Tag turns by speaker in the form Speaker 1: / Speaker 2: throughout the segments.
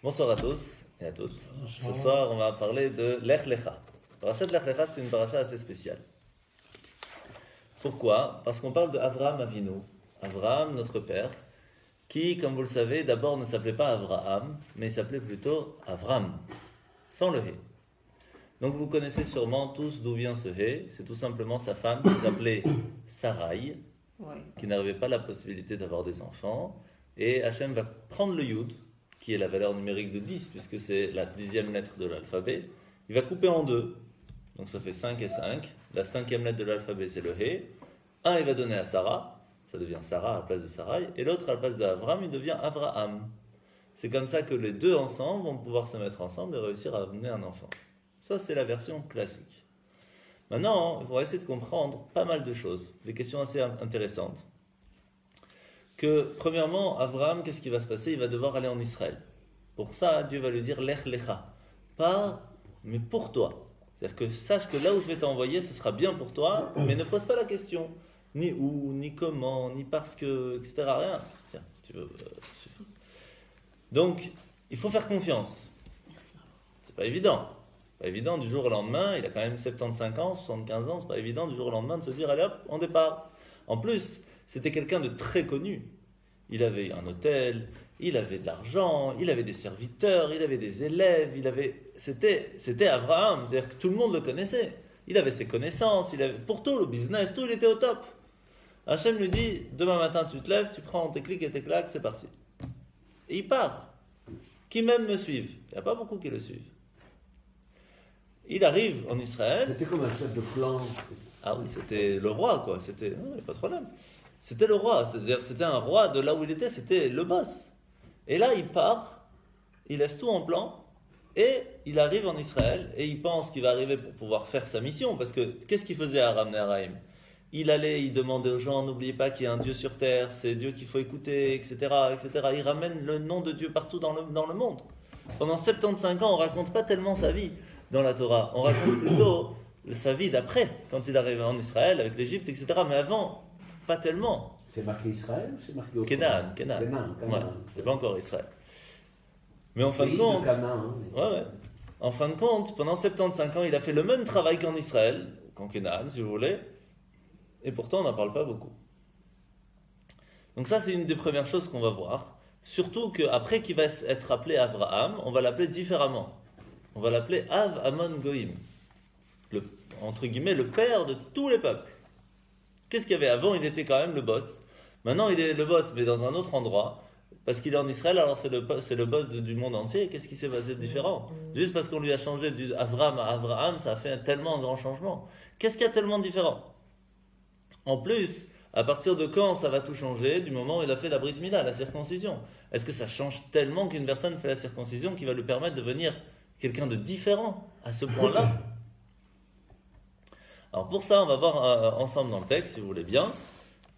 Speaker 1: Bonsoir à tous et à toutes. Ce soir, on va parler de Lech Lecha. La paracha de Lech Lecha, c'est une paracha assez spéciale. Pourquoi? Parce qu'on parle de Avraham Avinu. Avraham, notre père, qui, comme vous le savez, d'abord ne s'appelait pas Avraham, mais il s'appelait plutôt Avram, sans le He. Donc vous connaissez sûrement tous d'où vient ce He. C'est tout simplement sa femme qui s'appelait Sarai, qui n'avait pas la possibilité d'avoir des enfants. Et Hachem va prendre le Yud, qui est la valeur numérique de 10, puisque c'est la 10e lettre de l'alphabet. Il va couper en deux, donc ça fait 5 et 5. La 5e lettre de l'alphabet, c'est le He. Un, il va donner à Sarah, ça devient Sarah à la place de Sarai, et l'autre, à la place de Avram, il devient Avraham. C'est comme ça que les deux ensemble vont pouvoir se mettre ensemble et réussir à amener un enfant. Ça, c'est la version classique. Maintenant, on va essayer de comprendre pas mal de choses, des questions assez intéressantes. Que, premièrement, Avraham, qu'est-ce qui va se passer? Il va devoir aller en Israël. Pour ça, Dieu va lui dire Lech Lecha. Pars, mais pour toi. C'est-à-dire que sache que là où je vais t'envoyer, ce sera bien pour toi, mais ne pose pas la question. Ni où, ni comment, ni parce que, etc. Rien. Tiens, si tu veux, suffit. Donc, il faut faire confiance. C'est pas évident. Pas évident du jour au lendemain. Il a quand même 75 ans, 75 ans. C'est pas évident du jour au lendemain de se dire allez hop, on départ. En plus, c'était quelqu'un de très connu. Il avait un hôtel, il avait de l'argent, il avait des serviteurs, il avait des élèves, c'était Abraham, c'est-à-dire que tout le monde le connaissait. Il avait ses connaissances, pour tout le business, tout, il était au top. Hachem lui dit, demain matin tu te lèves, tu prends tes clics et tes claques, c'est parti. Et il part. Qui même me suivent? Il n'y a pas beaucoup qui le suivent. Il arrive en Israël.
Speaker 2: C'était comme un chef de clan.
Speaker 1: Ah oui, c'était le roi, quoi. C'était, non, il n'y a pas de problème. C'était le roi, c'est-à-dire c'était un roi de là où il était, c'était le boss. Et là, il part, il laisse tout en plan, et il arrive en Israël, et il pense qu'il va arriver pour pouvoir faire sa mission, parce que qu'est-ce qu'il faisait à Neharaim? Il allait, il demandait aux gens, n'oubliez pas qu'il y a un Dieu sur terre, c'est Dieu qu'il faut écouter, etc., etc. Il ramène le nom de Dieu partout dans le monde. Pendant 75 ans, on ne raconte pas tellement sa vie dans la Torah, on raconte plutôt sa vie d'après, quand il arrive en Israël, avec l'Égypte, etc. Mais avant, pas tellement.
Speaker 2: C'est marqué Israël ou c'est marqué autre
Speaker 1: Canaan. Ouais, c'était pas encore Israël. Mais en fin de compte, en fin de compte, pendant 75 ans, il a fait le même travail qu'en Israël, qu'en Canaan, si vous voulez, et pourtant on n'en parle pas beaucoup. Donc ça, c'est une des premières choses qu'on va voir. Surtout qu'après qu'il va être appelé Avraham, on va l'appeler différemment. On va l'appeler Av Amon Goïm, entre guillemets, le père de tous les peuples. Qu'est-ce qu'il y avait avant? Il était quand même le boss. Maintenant, il est le boss, mais dans un autre endroit. Parce qu'il est en Israël, alors c'est le boss du monde entier. Qu'est-ce qui s'est passé de différent? Juste parce qu'on lui a changé du Avram à Avraham, ça a fait tellement un grand changement. Qu'est-ce qu'il y a tellement de différent? En plus, à partir de quand ça va tout changer? Du moment où il a fait la Brit Mila, la circoncision. Est-ce que ça change tellement qu'une personne fait la circoncision qui va lui permettre de devenir quelqu'un de différent à ce point-là? Alors pour ça, on va voir ensemble dans le texte, si vous voulez bien,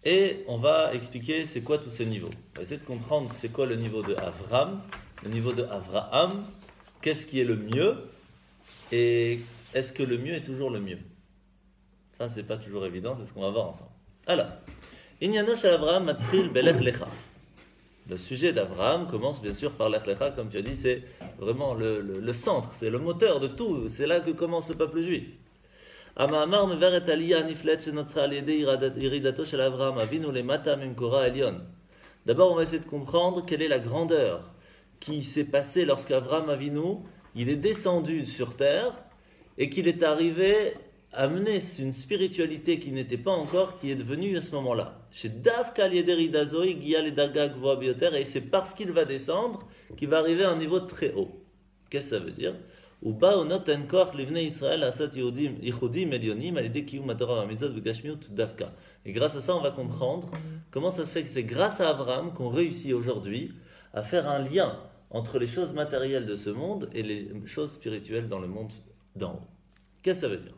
Speaker 1: et on va expliquer c'est quoi tous ces niveaux. On va essayer de comprendre c'est quoi le niveau de Avram, le niveau de Avraham, qu'est-ce qui est le mieux, et est-ce que le mieux est toujours le mieux? Ça, c'est pas toujours évident, c'est ce qu'on va voir ensemble. Alors, Inyano shel Avraham matril belech lecha. Le sujet d'Avraham commence bien sûr par Lech Lecha, comme tu as dit, c'est vraiment le centre, c'est le moteur de tout, c'est là que commence le peuple juif. D'abord, on va essayer de comprendre quelle est la grandeur qui s'est passée lorsque Avraham Avinu, il est descendu sur terre et qu'il est arrivé à mener une spiritualité qui n'était pas encore, qui est devenue à ce moment-là. Et c'est parce qu'il va descendre qu'il va arriver à un niveau très haut. Qu'est-ce que ça veut dire? Et grâce à ça, on va comprendre comment ça se fait que c'est grâce à Abraham qu'on réussit aujourd'hui à faire un lien entre les choses matérielles de ce monde et les choses spirituelles dans le monde d'en haut. Qu'est-ce que ça veut dire?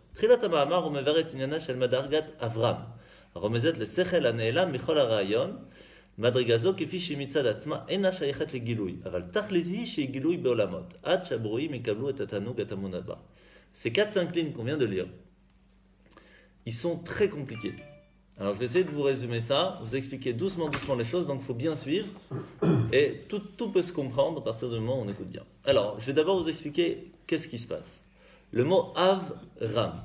Speaker 1: מדרגה כפי שמצד עצמה אינה שייכת לגילוי, אבל תכלית היא שהיא גילוי בעולמות, עד שהברואים יקבלו את התענוג הטמון הבא. Ces 4-5 lignes qu'on vient de lire, ils sont très compliqués. Alors je vais essayer de vous résumer ça, vous expliquer doucement les choses, donc il faut bien suivre. Et tout peut se comprendre à partir du moment où on écoute bien. Alors, je vais d'abord vous expliquer qu'est-ce qui se passe. Le mot Av-Ram.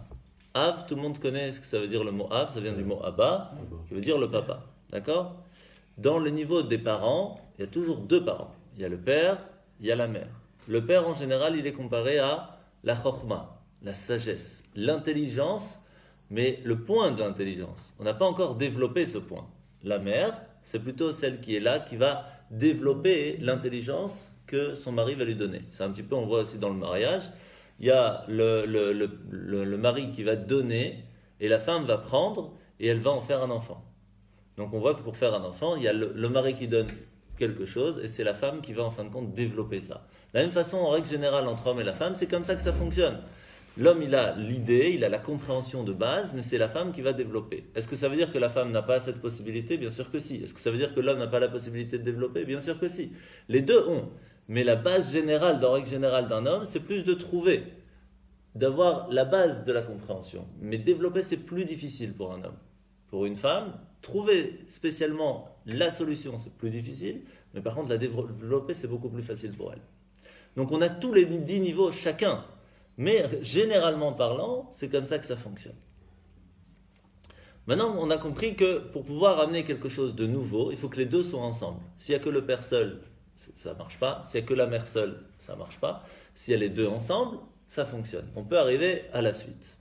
Speaker 1: Av, tout le monde connaît ce que ça veut dire le mot Av, ça vient du mot Abba, qui veut dire le papa. D'accord? Dans le niveau des parents, il y a toujours deux parents. Il y a le père, il y a la mère. Le père, en général, il est comparé à la chorma, la sagesse, l'intelligence, mais le point de l'intelligence. On n'a pas encore développé ce point. La mère, c'est plutôt celle qui est là, qui va développer l'intelligence que son mari va lui donner. C'est un petit peu, on voit aussi dans le mariage, il y a le mari qui va donner et la femme va prendre et elle va en faire un enfant. Donc on voit que pour faire un enfant, il y a le mari qui donne quelque chose et c'est la femme qui va en fin de compte développer ça. De la même façon, en règle générale, entre l'homme et la femme, c'est comme ça que ça fonctionne. L'homme, il a l'idée, il a la compréhension de base, mais c'est la femme qui va développer. Est-ce que ça veut dire que la femme n'a pas cette possibilité? Bien sûr que si. Est-ce que ça veut dire que l'homme n'a pas la possibilité de développer? Bien sûr que si. Les deux ont. Mais la base générale, dans la règle générale d'un homme, c'est plus de trouver, d'avoir la base de la compréhension. Mais développer, c'est plus difficile pour un homme. Pour une femme, trouver spécialement la solution, c'est plus difficile, mais par contre, la développer, c'est beaucoup plus facile pour elle. Donc on a tous les 10 niveaux chacun, mais généralement parlant, c'est comme ça que ça fonctionne. Maintenant, on a compris que pour pouvoir amener quelque chose de nouveau, il faut que les deux soient ensemble. S'il n'y a que le père seul, ça ne marche pas. S'il n'y a que la mère seule, ça ne marche pas. S'il y a les deux ensemble, ça fonctionne. On peut arriver à la suite.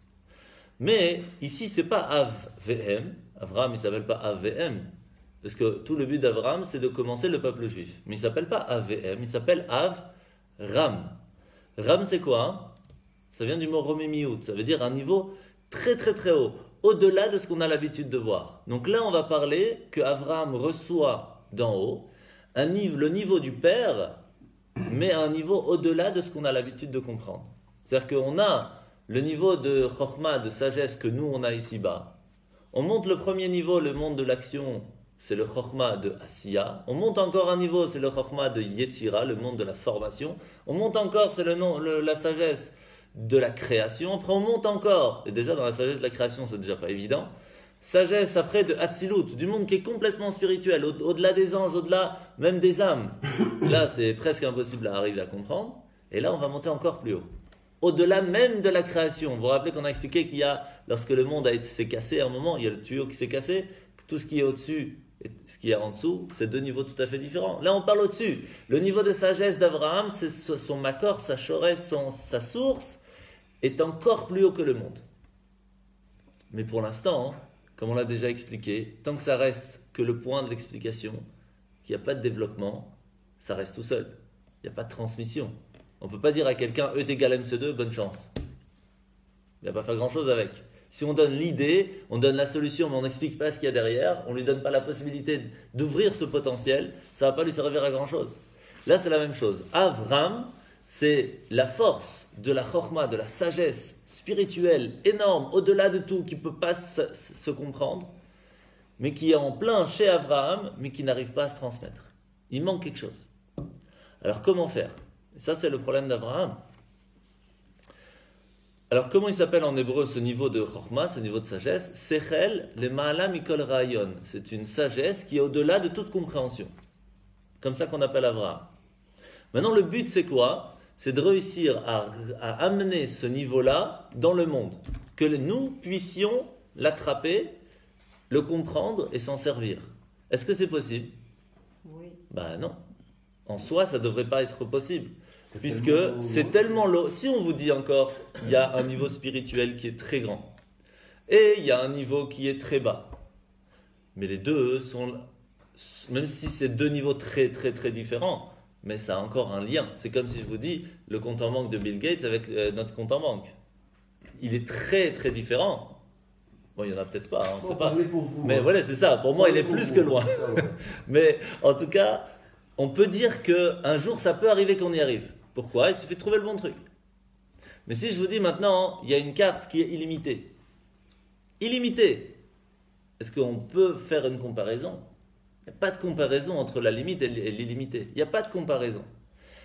Speaker 1: Mais ici, ce n'est pas Av-VM. Avraham, il ne s'appelle pas Av-VM. Parce que tout le but d'Avraham, c'est de commencer le peuple juif. Mais il ne s'appelle pas Av-VM, il s'appelle Av-Ram. Ram, c'est quoi? Ça vient du mot Romémiout. Ça veut dire un niveau très très très haut. Au-delà de ce qu'on a l'habitude de voir. Donc là, on va parler que Avraham reçoit d'en haut le niveau du Père, mais à un niveau au-delà de ce qu'on a l'habitude de comprendre. C'est-à-dire qu'on a le niveau de Chokhmah, de sagesse que nous, on a ici-bas. On monte le premier niveau, le monde de l'action, c'est le Chokhmah de Asiya. On monte encore un niveau, c'est le Chokhmah de Yetzira, le monde de la formation. On monte encore, c'est la sagesse de la création. Après, on monte encore, et déjà dans la sagesse de la création, c'est déjà pas évident. Sagesse après de Hatzilut, du monde qui est complètement spirituel, au-delà des anges, au-delà même des âmes. Là, c'est presque impossible à arriver à comprendre. Et là, on va monter encore plus haut. Au-delà même de la création. Vous vous rappelez qu'on a expliqué qu'il y a, lorsque le monde s'est cassé à un moment, il y a le tuyau qui s'est cassé, tout ce qui est au-dessus et ce qui est en dessous, c'est deux niveaux tout à fait différents. Là, on parle au-dessus. Le niveau de sagesse d'Abraham, c'est son makor, sa chorès, sa source, est encore plus haut que le monde. Mais pour l'instant, comme on l'a déjà expliqué, tant que ça reste que le point de l'explication, qu'il n'y a pas de développement, ça reste tout seul. Il n'y a pas de transmission. On ne peut pas dire à quelqu'un E égale MC2, bonne chance. Il ne va pas faire grand-chose avec. Si on donne l'idée, on donne la solution, mais on n'explique pas ce qu'il y a derrière, on ne lui donne pas la possibilité d'ouvrir ce potentiel, ça ne va pas lui servir à grand-chose. Là, c'est la même chose. Avram, c'est la force de la chokhmah, de la sagesse spirituelle énorme, au-delà de tout, qui ne peut pas se comprendre, mais qui est en plein chez Avraham, mais qui n'arrive pas à se transmettre. Il manque quelque chose. Alors, comment faire? Et ça, c'est le problème d'Avraham. Alors, comment il s'appelle en hébreu ce niveau de chokhmah, ce niveau de sagesse? Sechel le ma'ala mikol rayon. C'est une sagesse qui est au-delà de toute compréhension. Comme ça qu'on appelle Avraham. Maintenant, le but, c'est quoi? C'est de réussir à amener ce niveau-là dans le monde. Que nous puissions l'attraper, le comprendre et s'en servir. Est-ce que c'est possible?
Speaker 3: Oui.
Speaker 1: Ben non. En soi, ça ne devrait pas être possible. Puisque c'est tellement lourd. Si on vous dit encore, il y a un niveau spirituel qui est très grand. Et il y a un niveau qui est très bas. Mais les deux sont, même si c'est deux niveaux très très très différents, mais ça a encore un lien. C'est comme si je vous dis le compte en banque de Bill Gates avec notre compte en banque. Il est très très différent. Bon, il n'y en a peut-être pas, on ne sait pas.
Speaker 2: Vous,
Speaker 1: mais voilà, c'est ça. Pour moi, il est plus que loin. Mais en tout cas, on peut dire qu'un jour, ça peut arriver qu'on y arrive. Pourquoi? Il suffit de trouver le bon truc. Mais si je vous dis maintenant, il y a une carte qui est illimitée. Illimitée. Est-ce qu'on peut faire une comparaison? Il n'y a pas de comparaison entre la limite et l'illimité. Il n'y a pas de comparaison.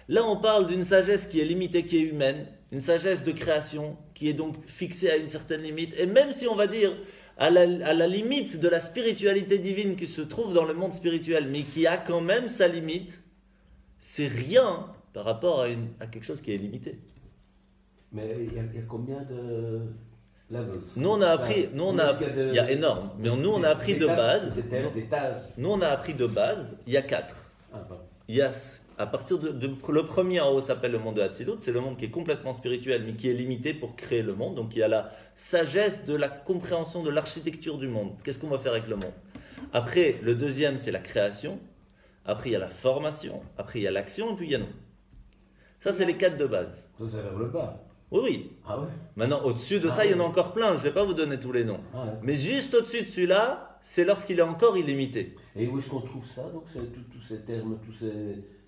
Speaker 1: Là, on parle d'une sagesse qui est limitée, qui est humaine, une sagesse de création qui est donc fixée à une certaine limite. Et même si on va dire, à la limite de la spiritualité divine qui se trouve dans le monde spirituel, mais qui a quand même sa limite, c'est rien par rapport à quelque chose qui est limité.
Speaker 2: Mais il y a combien de levels?
Speaker 1: Nous on a appris, il y a énorme, mais nous on a appris de base. Nous on a appris de base, il y a 4. Il y a, à partir le premier en haut s'appelle le monde de Hatzilut, c'est le monde qui est complètement spirituel, mais qui est limité pour créer le monde. Donc il y a la sagesse de la compréhension de l'architecture du monde. Qu'est-ce qu'on va faire avec le monde? Après, le deuxième, c'est la création. Après, il y a la formation. Après, il y a l'action. Et puis, il y a nous. Ça, c'est les 4 de base.
Speaker 2: Ça, c'est vers le bas.
Speaker 1: Oui, oui.
Speaker 2: Ah ouais.
Speaker 1: Maintenant, au-dessus de ça, il y en a encore plein. Je ne vais pas vous donner tous les noms.
Speaker 2: Ah ouais.
Speaker 1: Mais juste au-dessus de celui-là, c'est lorsqu'il est encore illimité.
Speaker 2: Et où est-ce qu'on trouve ça? Donc, c'est tous ces termes,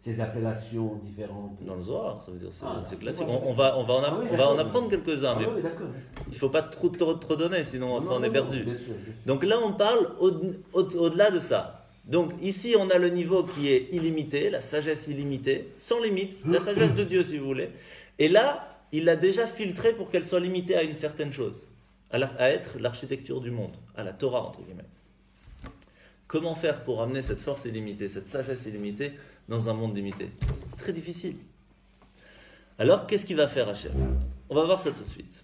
Speaker 2: ces appellations différentes.
Speaker 1: Dans le Zohar, ça veut dire c'est classique.
Speaker 2: Ouais.
Speaker 1: On va en apprendre quelques-uns, mais
Speaker 2: oui, d'accord.
Speaker 1: il ne faut pas trop donner, sinon après on est perdu.
Speaker 2: Bien sûr.
Speaker 1: Donc là, on parle au-delà de ça. Donc ici, on a le niveau qui est illimité, la sagesse illimitée, sans limite, la sagesse de Dieu si vous voulez. Et là, il l'a déjà filtré pour qu'elle soit limitée à une certaine chose, à être l'architecture du monde, à la Torah entre guillemets. Comment faire pour amener cette force illimitée, cette sagesse illimitée dans un monde limité? C'est très difficile. Alors, qu'est-ce qu'il va faire Hachem? On va voir ça tout de suite.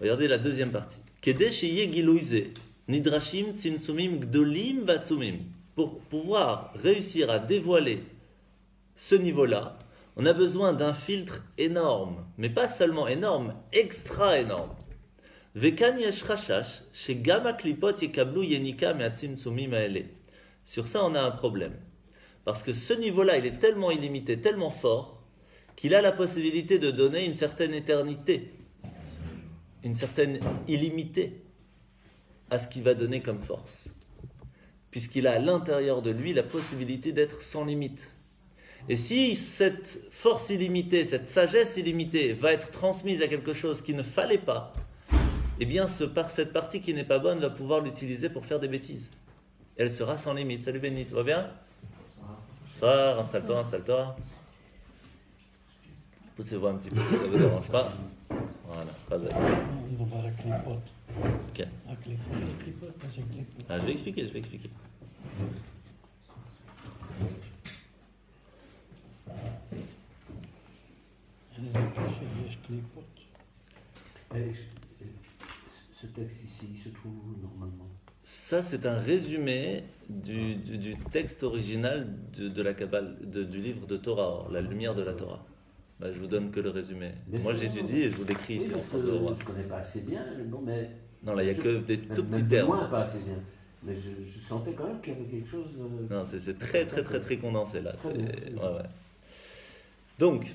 Speaker 1: Regardez la deuxième partie. Kedesh yeh giluize, nidrashim tzimtzumim gdolim vatzumim. Pour pouvoir réussir à dévoiler ce niveau-là, on a besoin d'un filtre énorme, mais pas seulement énorme, extra énorme. Vekan yesh chashash, shegam haklipot yekablu yenika me'atzimtzumim haele. Sur ça, on a un problème. Parce que ce niveau-là, il est tellement illimité, tellement fort, qu'il a la possibilité de donner une certaine éternité, une certaine illimité à ce qu'il va donner comme force. Puisqu'il a à l'intérieur de lui la possibilité d'être sans limite. Et si cette force illimitée, cette sagesse illimitée va être transmise à quelque chose qu'il ne fallait pas, eh bien cette partie qui n'est pas bonne va pouvoir l'utiliser pour faire des bêtises. Elle sera sans limite. Salut Béni, tu vas bien? Bonsoir, installe-toi. Poussez-vous un petit peu si ça ne vous dérange pas. Voilà, pas à...
Speaker 3: On va voir la clipote.
Speaker 1: Ok.
Speaker 3: La clipote, c'est une clipote.
Speaker 1: Ah, je vais expliquer.
Speaker 2: Ce texte ici, il se trouve où normalement?
Speaker 1: Ça, c'est un résumé du texte original de la Kabbale, du livre de Torah, la lumière de la Torah. Je vous donne que le résumé. Moi, j'étudie et je vous l'écris ici.
Speaker 2: Je ne connais pas assez bien, mais...
Speaker 1: Non, là, il n'y a que des tout petits termes.
Speaker 2: Moi, pas assez bien. Mais je sentais quand même qu'il y avait quelque chose...
Speaker 1: Non, c'est très, très, très, très condensé, là. Ouais. Donc,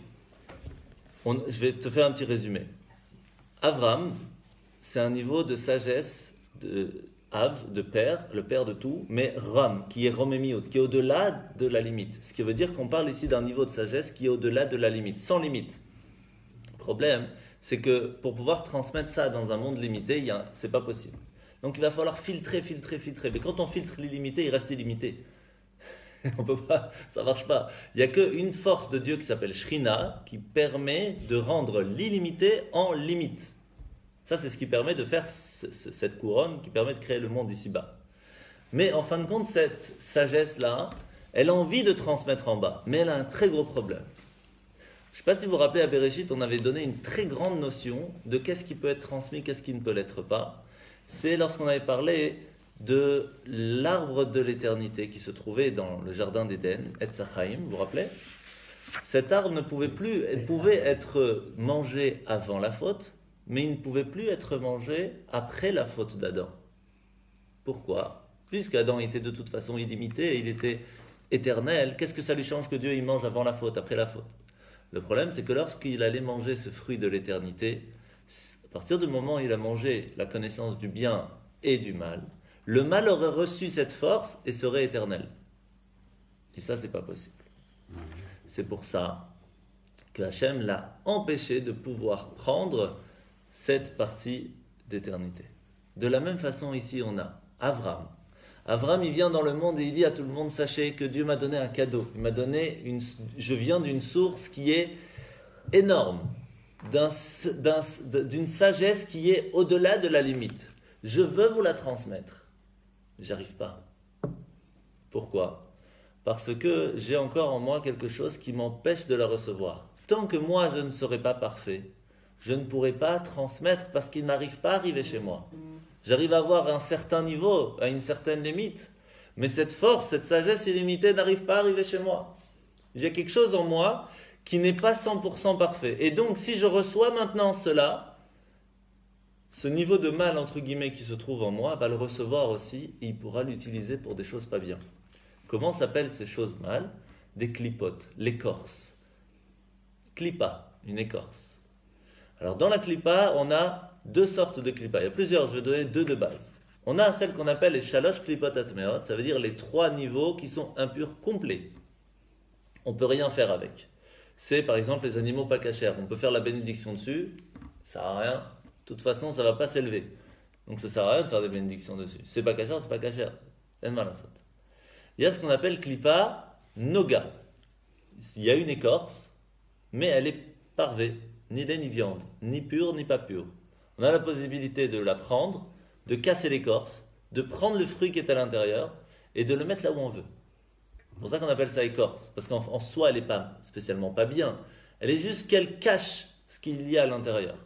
Speaker 1: je vais te faire un petit résumé. Avram, c'est un niveau de sagesse de Av, de père, le père de tout, mais Ram, qui est Romémiot, qui est au-delà de la limite. Ce qui veut dire qu'on parle ici d'un niveau de sagesse qui est au-delà de la limite, sans limite. Le problème, c'est que pour pouvoir transmettre ça dans un monde limité, c'est pas possible. Donc il va falloir filtrer. Mais quand on filtre l'illimité, il reste illimité. On peut pas, ça marche pas. Il n'y a qu'une force de Dieu qui s'appelle Shrina, qui permet de rendre l'illimité en limite. Ça, c'est ce qui permet de faire cette couronne, qui permet de créer le monde ici-bas. Mais en fin de compte, cette sagesse-là, elle a envie de transmettre en bas, mais elle a un très gros problème. Je ne sais pas si vous vous rappelez, à Bereshit, on avait donné une très grande notion de qu'est-ce qui peut être transmis, qu'est-ce qui ne peut l'être pas. C'est lorsqu'on avait parlé de l'arbre de l'éternité qui se trouvait dans le jardin d'Éden, Etz Chaim, vous vous rappelez? Cet arbre ne pouvait plus, il pouvait être mangé avant la faute, mais il ne pouvait plus être mangé après la faute d'Adam. Pourquoi? Puisqu'Adam était de toute façon illimité, et il était éternel, qu'est-ce que ça lui change que Dieu il mange avant la faute, après la faute? Le problème, c'est que lorsqu'il allait manger ce fruit de l'éternité, à partir du moment où il a mangé la connaissance du bien et du mal, le mal aurait reçu cette force et serait éternel. Et ça, c'est pas possible. C'est pour ça que Hachem l'a empêché de pouvoir prendre cette partie d'éternité. De la même façon, ici, on a Avram. Avram, il vient dans le monde et il dit à tout le monde, sachez que Dieu m'a donné un cadeau. Il m'a donné je viens d'une source qui est énorme. d'une sagesse qui est au-delà de la limite. Je veux vous la transmettre. J'arrive pas. Pourquoi? Parce que j'ai encore en moi quelque chose qui m'empêche de la recevoir. Tant que moi je ne serai pas parfait, je ne pourrai pas transmettre parce qu'il n'arrive pas à arriver chez moi. J'arrive à avoir un certain niveau, à une certaine limite, mais cette force, cette sagesse illimitée n'arrive pas à arriver chez moi. J'ai quelque chose en moi qui n'est pas 100% parfait. Et donc si je reçois maintenant cela, ce niveau de mal, entre guillemets, qui se trouve en moi, va le recevoir aussi et il pourra l'utiliser pour des choses pas bien. Comment s'appellent ces choses mal? Des clipotes, l'écorce. Clipa, une écorce. Alors dans la clipa, on a deux sortes de clipa. Il y a plusieurs, je vais donner deux de base. On a celle qu'on appelle les shalosh klipot atmeot, ça veut dire les trois niveaux qui sont impurs complets. On ne peut rien faire avec. C'est par exemple les animaux pas cachers. On peut faire la bénédiction dessus, ça ne sert à rien. De toute façon, ça ne va pas s'élever. Donc ça ne sert à rien de faire des bénédictions dessus. C'est pas cachère, c'est pas cachère. Il y a ce qu'on appelle klipa noga. Il y a une écorce, mais elle est parvée, ni lait ni viande, ni pure ni pas pure. On a la possibilité de la prendre, de casser l'écorce, de prendre le fruit qui est à l'intérieur et de le mettre là où on veut. C'est pour ça qu'on appelle ça écorce, parce qu'en soi, elle n'est pas spécialement pas bien. Elle est juste qu'elle cache ce qu'il y a à l'intérieur.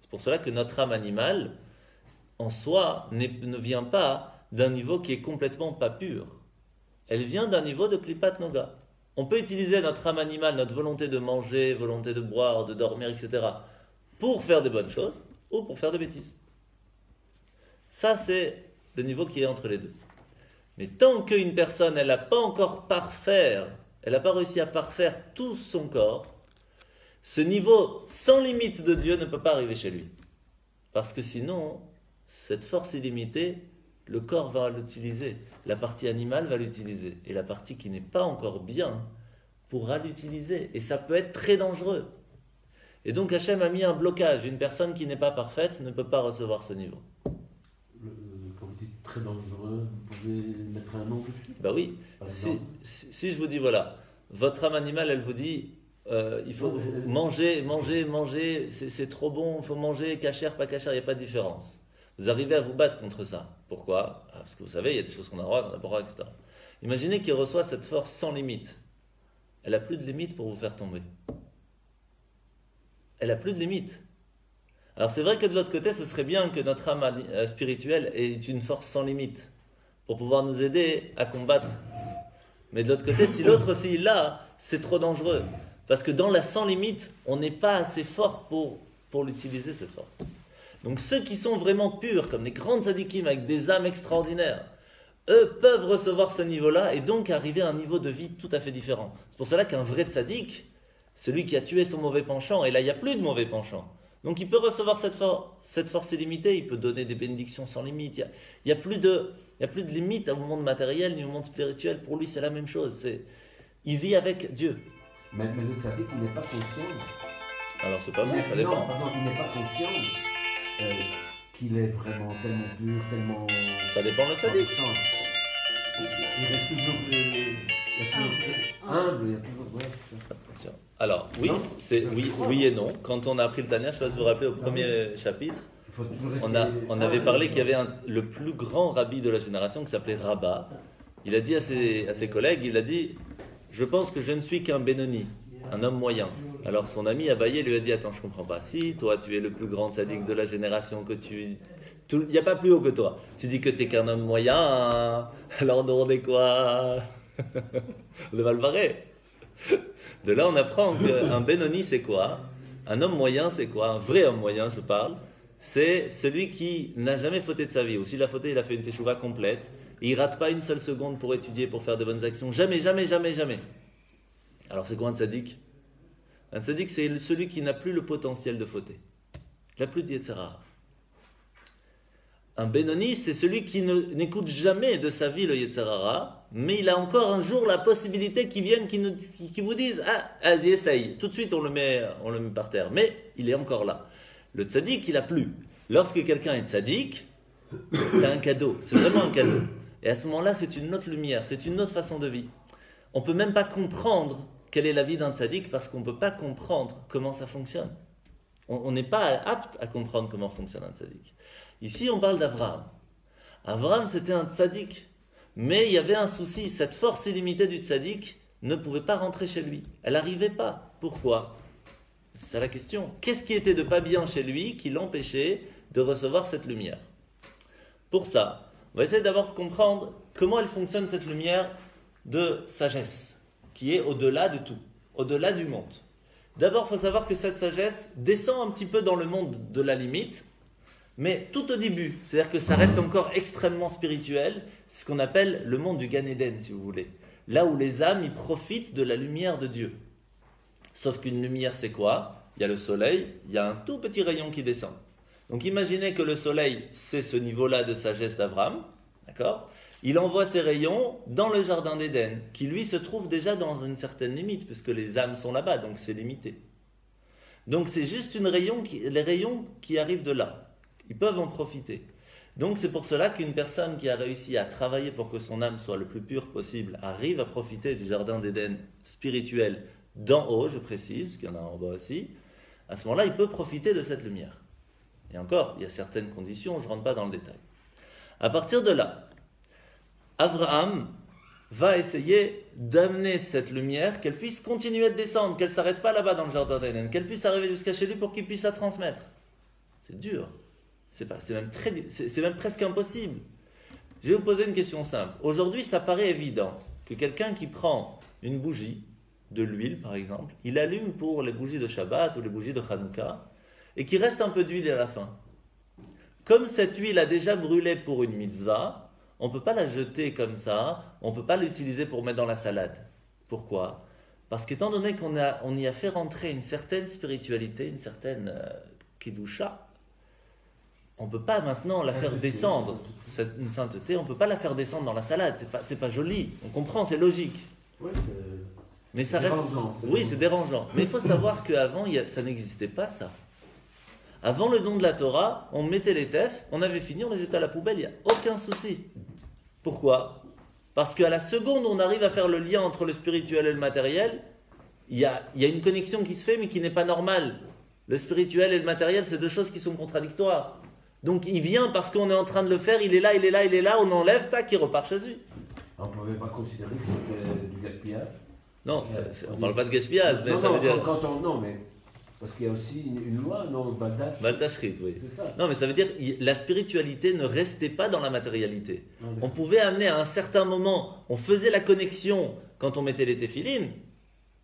Speaker 1: C'est pour cela que notre âme animale, en soi, ne vient pas d'un niveau qui est complètement pas pur. Elle vient d'un niveau de klipat noga. On peut utiliser notre âme animale, notre volonté de manger, volonté de boire, de dormir, etc., pour faire de bonnes choses ou pour faire des bêtises. Ça, c'est le niveau qui est entre les deux. Mais tant qu'une personne, elle n'a pas encore parfaire, elle n'a pas réussi à parfaire tout son corps, ce niveau sans limite de Dieu ne peut pas arriver chez lui. Parce que sinon, cette force illimitée, le corps va l'utiliser, la partie animale va l'utiliser, et la partie qui n'est pas encore bien pourra l'utiliser. Et ça peut être très dangereux. Et donc Hachem a mis un blocage. Une personne qui n'est pas parfaite ne peut pas recevoir ce niveau.
Speaker 2: Quand vous dites très dangereux, vous pouvez mettre un nom dessus?
Speaker 1: Bah oui. Si je vous dis, voilà, votre âme animale, elle vous dit, il faut manger, c'est trop bon, il faut manger, cachère, pas cachère, il n'y a pas de différence. Vous arrivez à vous battre contre ça. Pourquoi? Parce que vous savez, il y a des choses qu'on a le droit, qu'on n'a pas le droit, etc. Imaginez qu'il reçoit cette force sans limite. Elle n'a plus de limite pour vous faire tomber. Elle n'a plus de limite. Alors c'est vrai que de l'autre côté, ce serait bien que notre âme spirituelle ait une force sans limite pour pouvoir nous aider à combattre. Mais de l'autre côté, si l'autre aussi l'a, c'est trop dangereux. Parce que dans la sans limite, on n'est pas assez fort pour l'utiliser, cette force. Donc ceux qui sont vraiment purs, comme des grandes tzadikim avec des âmes extraordinaires, eux peuvent recevoir ce niveau-là et donc arriver à un niveau de vie tout à fait différent. C'est pour cela qu'un vrai tzadik, celui qui a tué son mauvais penchant, et là il n'y a plus de mauvais penchant, donc il peut recevoir cette force illimitée, il peut donner des bénédictions sans limite, il n'y a plus de limite au monde matériel ni au monde spirituel, pour lui c'est la même chose, il vit avec Dieu.
Speaker 2: Mais le tzaddik, il n'est pas conscient.
Speaker 1: Alors c'est pas bon, ça dépend.
Speaker 2: Non, pardon, il n'est pas conscient qu'il est vraiment tellement pur, tellement...
Speaker 1: Ça dépend de tzaddik.
Speaker 2: Il reste toujours humble, il y a toujours... Ouais, c'est ça.
Speaker 1: Attention. Alors, oui et non. Quand on a appris le Tanya, je ne sais pas si vous vous rappelez, au premier chapitre, on avait parlé qu'il y avait le plus grand rabbi de la génération qui s'appelait Rabba. Il a dit à ses collègues, il a dit, je pense que je ne suis qu'un Benoni, un homme moyen. Alors son ami Abaye lui a dit, attends, je ne comprends pas. Si, toi, tu es le plus grand tzaddik de la génération, il n'y a pas plus haut que toi. Tu dis que tu n'es qu'un homme moyen, hein. Alors nous, on est quoi? On est mal barré. De là, on apprend qu'un Benoni, c'est quoi? Un homme moyen, c'est quoi? Un vrai homme moyen, je parle. C'est celui qui n'a jamais fauté de sa vie. Ou s'il a fauté, il a fait une teshuva complète. Et il ne rate pas une seule seconde pour étudier, pour faire de bonnes actions. Jamais, jamais, jamais, jamais. Alors, c'est quoi un tzaddik? Un tzaddik, c'est celui qui n'a plus le potentiel de fauter. Il n'a plus de yetzer hara. Un Benoni, c'est celui qui n'écoute jamais de sa vie le yetzer hara, mais il a encore un jour la possibilité qu'ils viennent, qui vous disent « Ah, vas-y, essaye ». Tout de suite, on le met par terre. Mais il est encore là. Le tzaddik, il a plus. Lorsque quelqu'un est tzaddik, c'est un cadeau. C'est vraiment un cadeau. Et à ce moment-là, c'est une autre lumière, c'est une autre façon de vie. On ne peut même pas comprendre quelle est la vie d'un tzaddik parce qu'on ne peut pas comprendre comment ça fonctionne. On n'est pas apte à comprendre comment fonctionne un tzaddik. Ici, on parle d'Abraham. Abraham, c'était un tzaddik. Mais il y avait un souci. Cette force illimitée du tzaddik ne pouvait pas rentrer chez lui. Elle n'arrivait pas. Pourquoi? C'est ça la question. Qu'est-ce qui était de pas bien chez lui qui l'empêchait de recevoir cette lumière? Pour ça, on va essayer d'abord de comprendre comment elle fonctionne, cette lumière de sagesse, qui est au-delà de tout, au-delà du monde. D'abord, il faut savoir que cette sagesse descend un petit peu dans le monde de la limite, mais tout au début, c'est-à-dire que ça reste encore extrêmement spirituel, c'est ce qu'on appelle le monde du Gan Eden, si vous voulez. Là où les âmes, ils profitent de la lumière de Dieu. Sauf qu'une lumière, c'est quoi? Il y a le soleil, il y a un tout petit rayon qui descend. Donc imaginez que le soleil, c'est ce niveau-là de sagesse d'Abraham, d'accord? Il envoie ses rayons dans le jardin d'Éden, qui lui se trouve déjà dans une certaine limite, puisque les âmes sont là-bas, donc c'est limité. Donc c'est juste les rayons qui arrivent de là. Ils peuvent en profiter. Donc c'est pour cela qu'une personne qui a réussi à travailler pour que son âme soit le plus pure possible, arrive à profiter du jardin d'Éden spirituel d'en haut, je précise, parce qu'il y en a en bas aussi. À ce moment-là, il peut profiter de cette lumière. Et encore, il y a certaines conditions, je ne rentre pas dans le détail. À partir de là, Abraham va essayer d'amener cette lumière, qu'elle puisse continuer de descendre, qu'elle ne s'arrête pas là-bas dans le jardin d'Éden, qu'elle puisse arriver jusqu'à chez lui pour qu'il puisse la transmettre. C'est dur. C'est même presque impossible. Je vais vous poser une question simple. Aujourd'hui, ça paraît évident que quelqu'un qui prend une bougie, de l'huile par exemple, il allume pour les bougies de Shabbat ou les bougies de Hanouka, et qu'il reste un peu d'huile à la fin. Comme cette huile a déjà brûlé pour une mitzvah, on ne peut pas la jeter comme ça, on ne peut pas l'utiliser pour mettre dans la salade. Pourquoi? Parce qu'étant donné qu'on y a fait rentrer une certaine spiritualité, une certaine kedusha, on ne peut pas maintenant la faire descendre, une sainteté, on ne peut pas la faire descendre dans la salade, c'est pas joli, on comprend, c'est logique.
Speaker 2: Oui,
Speaker 1: mais ça reste
Speaker 2: dérangeant.
Speaker 1: Oui, c'est dérangeant. Mais il faut savoir qu'avant, ça n'existait pas ça. Avant le don de la Torah, on mettait les tefs, on avait fini, on les jetait à la poubelle, il n'y a aucun souci. Pourquoi? Parce qu'à la seconde où on arrive à faire le lien entre le spirituel et le matériel, il y a une connexion qui se fait mais qui n'est pas normale. Le spirituel et le matériel, c'est deux choses qui sont contradictoires. Donc il vient parce qu'on est en train de le faire, il est là, il est là, il est là, on l'enlève, tac, il repart chez lui.
Speaker 2: On ne pouvait pas considérer que c'était du gaspillage.
Speaker 1: Non, on ne parle pas de gaspillage, mais ça veut dire...
Speaker 2: Non, mais... Parce qu'il y a aussi une loi, non,
Speaker 1: Baltashrit, oui.
Speaker 2: C'est ça.
Speaker 1: Non, mais ça veut dire que la spiritualité ne restait pas dans la matérialité. On pouvait amener à un certain moment, on faisait la connexion quand on mettait les téphilines,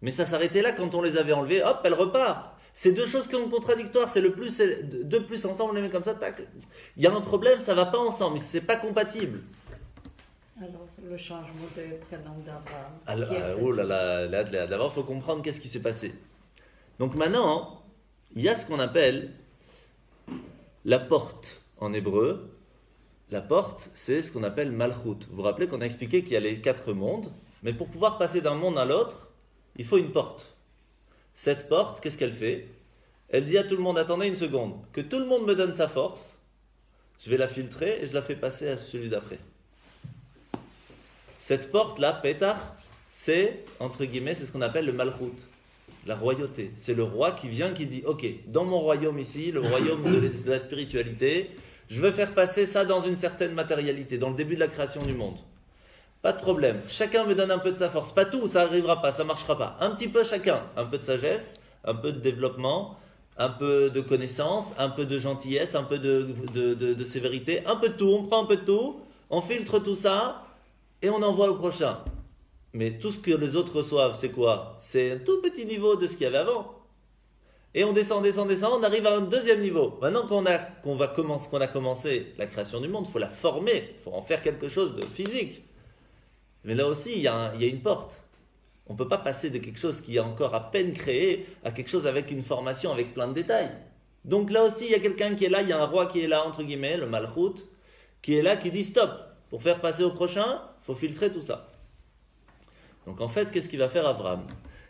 Speaker 1: mais ça s'arrêtait là quand on les avait enlevés, hop, elle repart. C'est deux choses qui sont contradictoires, c'est deux plus ensemble, on les met comme ça, tac. Il y a un problème, ça ne va pas ensemble, c'est pas compatible.
Speaker 4: Alors, le changement de prénom d'Abraham.
Speaker 1: Oh là là, d'abord, il faut comprendre qu'est-ce qui s'est passé. Donc maintenant, il y a ce qu'on appelle la porte en hébreu. La porte, c'est ce qu'on appelle Malchut. Vous vous rappelez qu'on a expliqué qu'il y a les 4 mondes, mais pour pouvoir passer d'un monde à l'autre, il faut une porte. Cette porte, qu'est-ce qu'elle fait? Elle dit à tout le monde, attendez une seconde, que tout le monde me donne sa force, je vais la filtrer et je la fais passer à celui d'après. Cette porte-là, Pétar, c'est, entre guillemets, c'est ce qu'on appelle le Malchut. La royauté, c'est le roi qui vient, qui dit, ok, dans mon royaume ici, le royaume de la spiritualité, je veux faire passer ça dans une certaine matérialité, dans le début de la création du monde. Pas de problème, chacun me donne un peu de sa force, pas tout, ça n'arrivera pas, ça ne marchera pas, un petit peu chacun, un peu de sagesse, un peu de développement, un peu de connaissance, un peu de gentillesse, un peu de sévérité, un peu de tout, on prend un peu de tout, on filtre tout ça, et on envoie au prochain. Mais tout ce que les autres reçoivent, c'est quoi? C'est un tout petit niveau de ce qu'il y avait avant. Et on descend, on arrive à un deuxième niveau. Maintenant qu'on a commencé la création du monde, il faut la former, il faut en faire quelque chose de physique. Mais là aussi, il y a une porte. On ne peut pas passer de quelque chose qui est encore à peine créé à quelque chose avec une formation, avec plein de détails. Donc là aussi, il y a quelqu'un qui est là, il y a un roi qui est là, entre guillemets, le Malchut, qui est là, qui dit stop. Pour faire passer au prochain, il faut filtrer tout ça. Donc en fait, qu'est-ce qu'il va faire Abraham?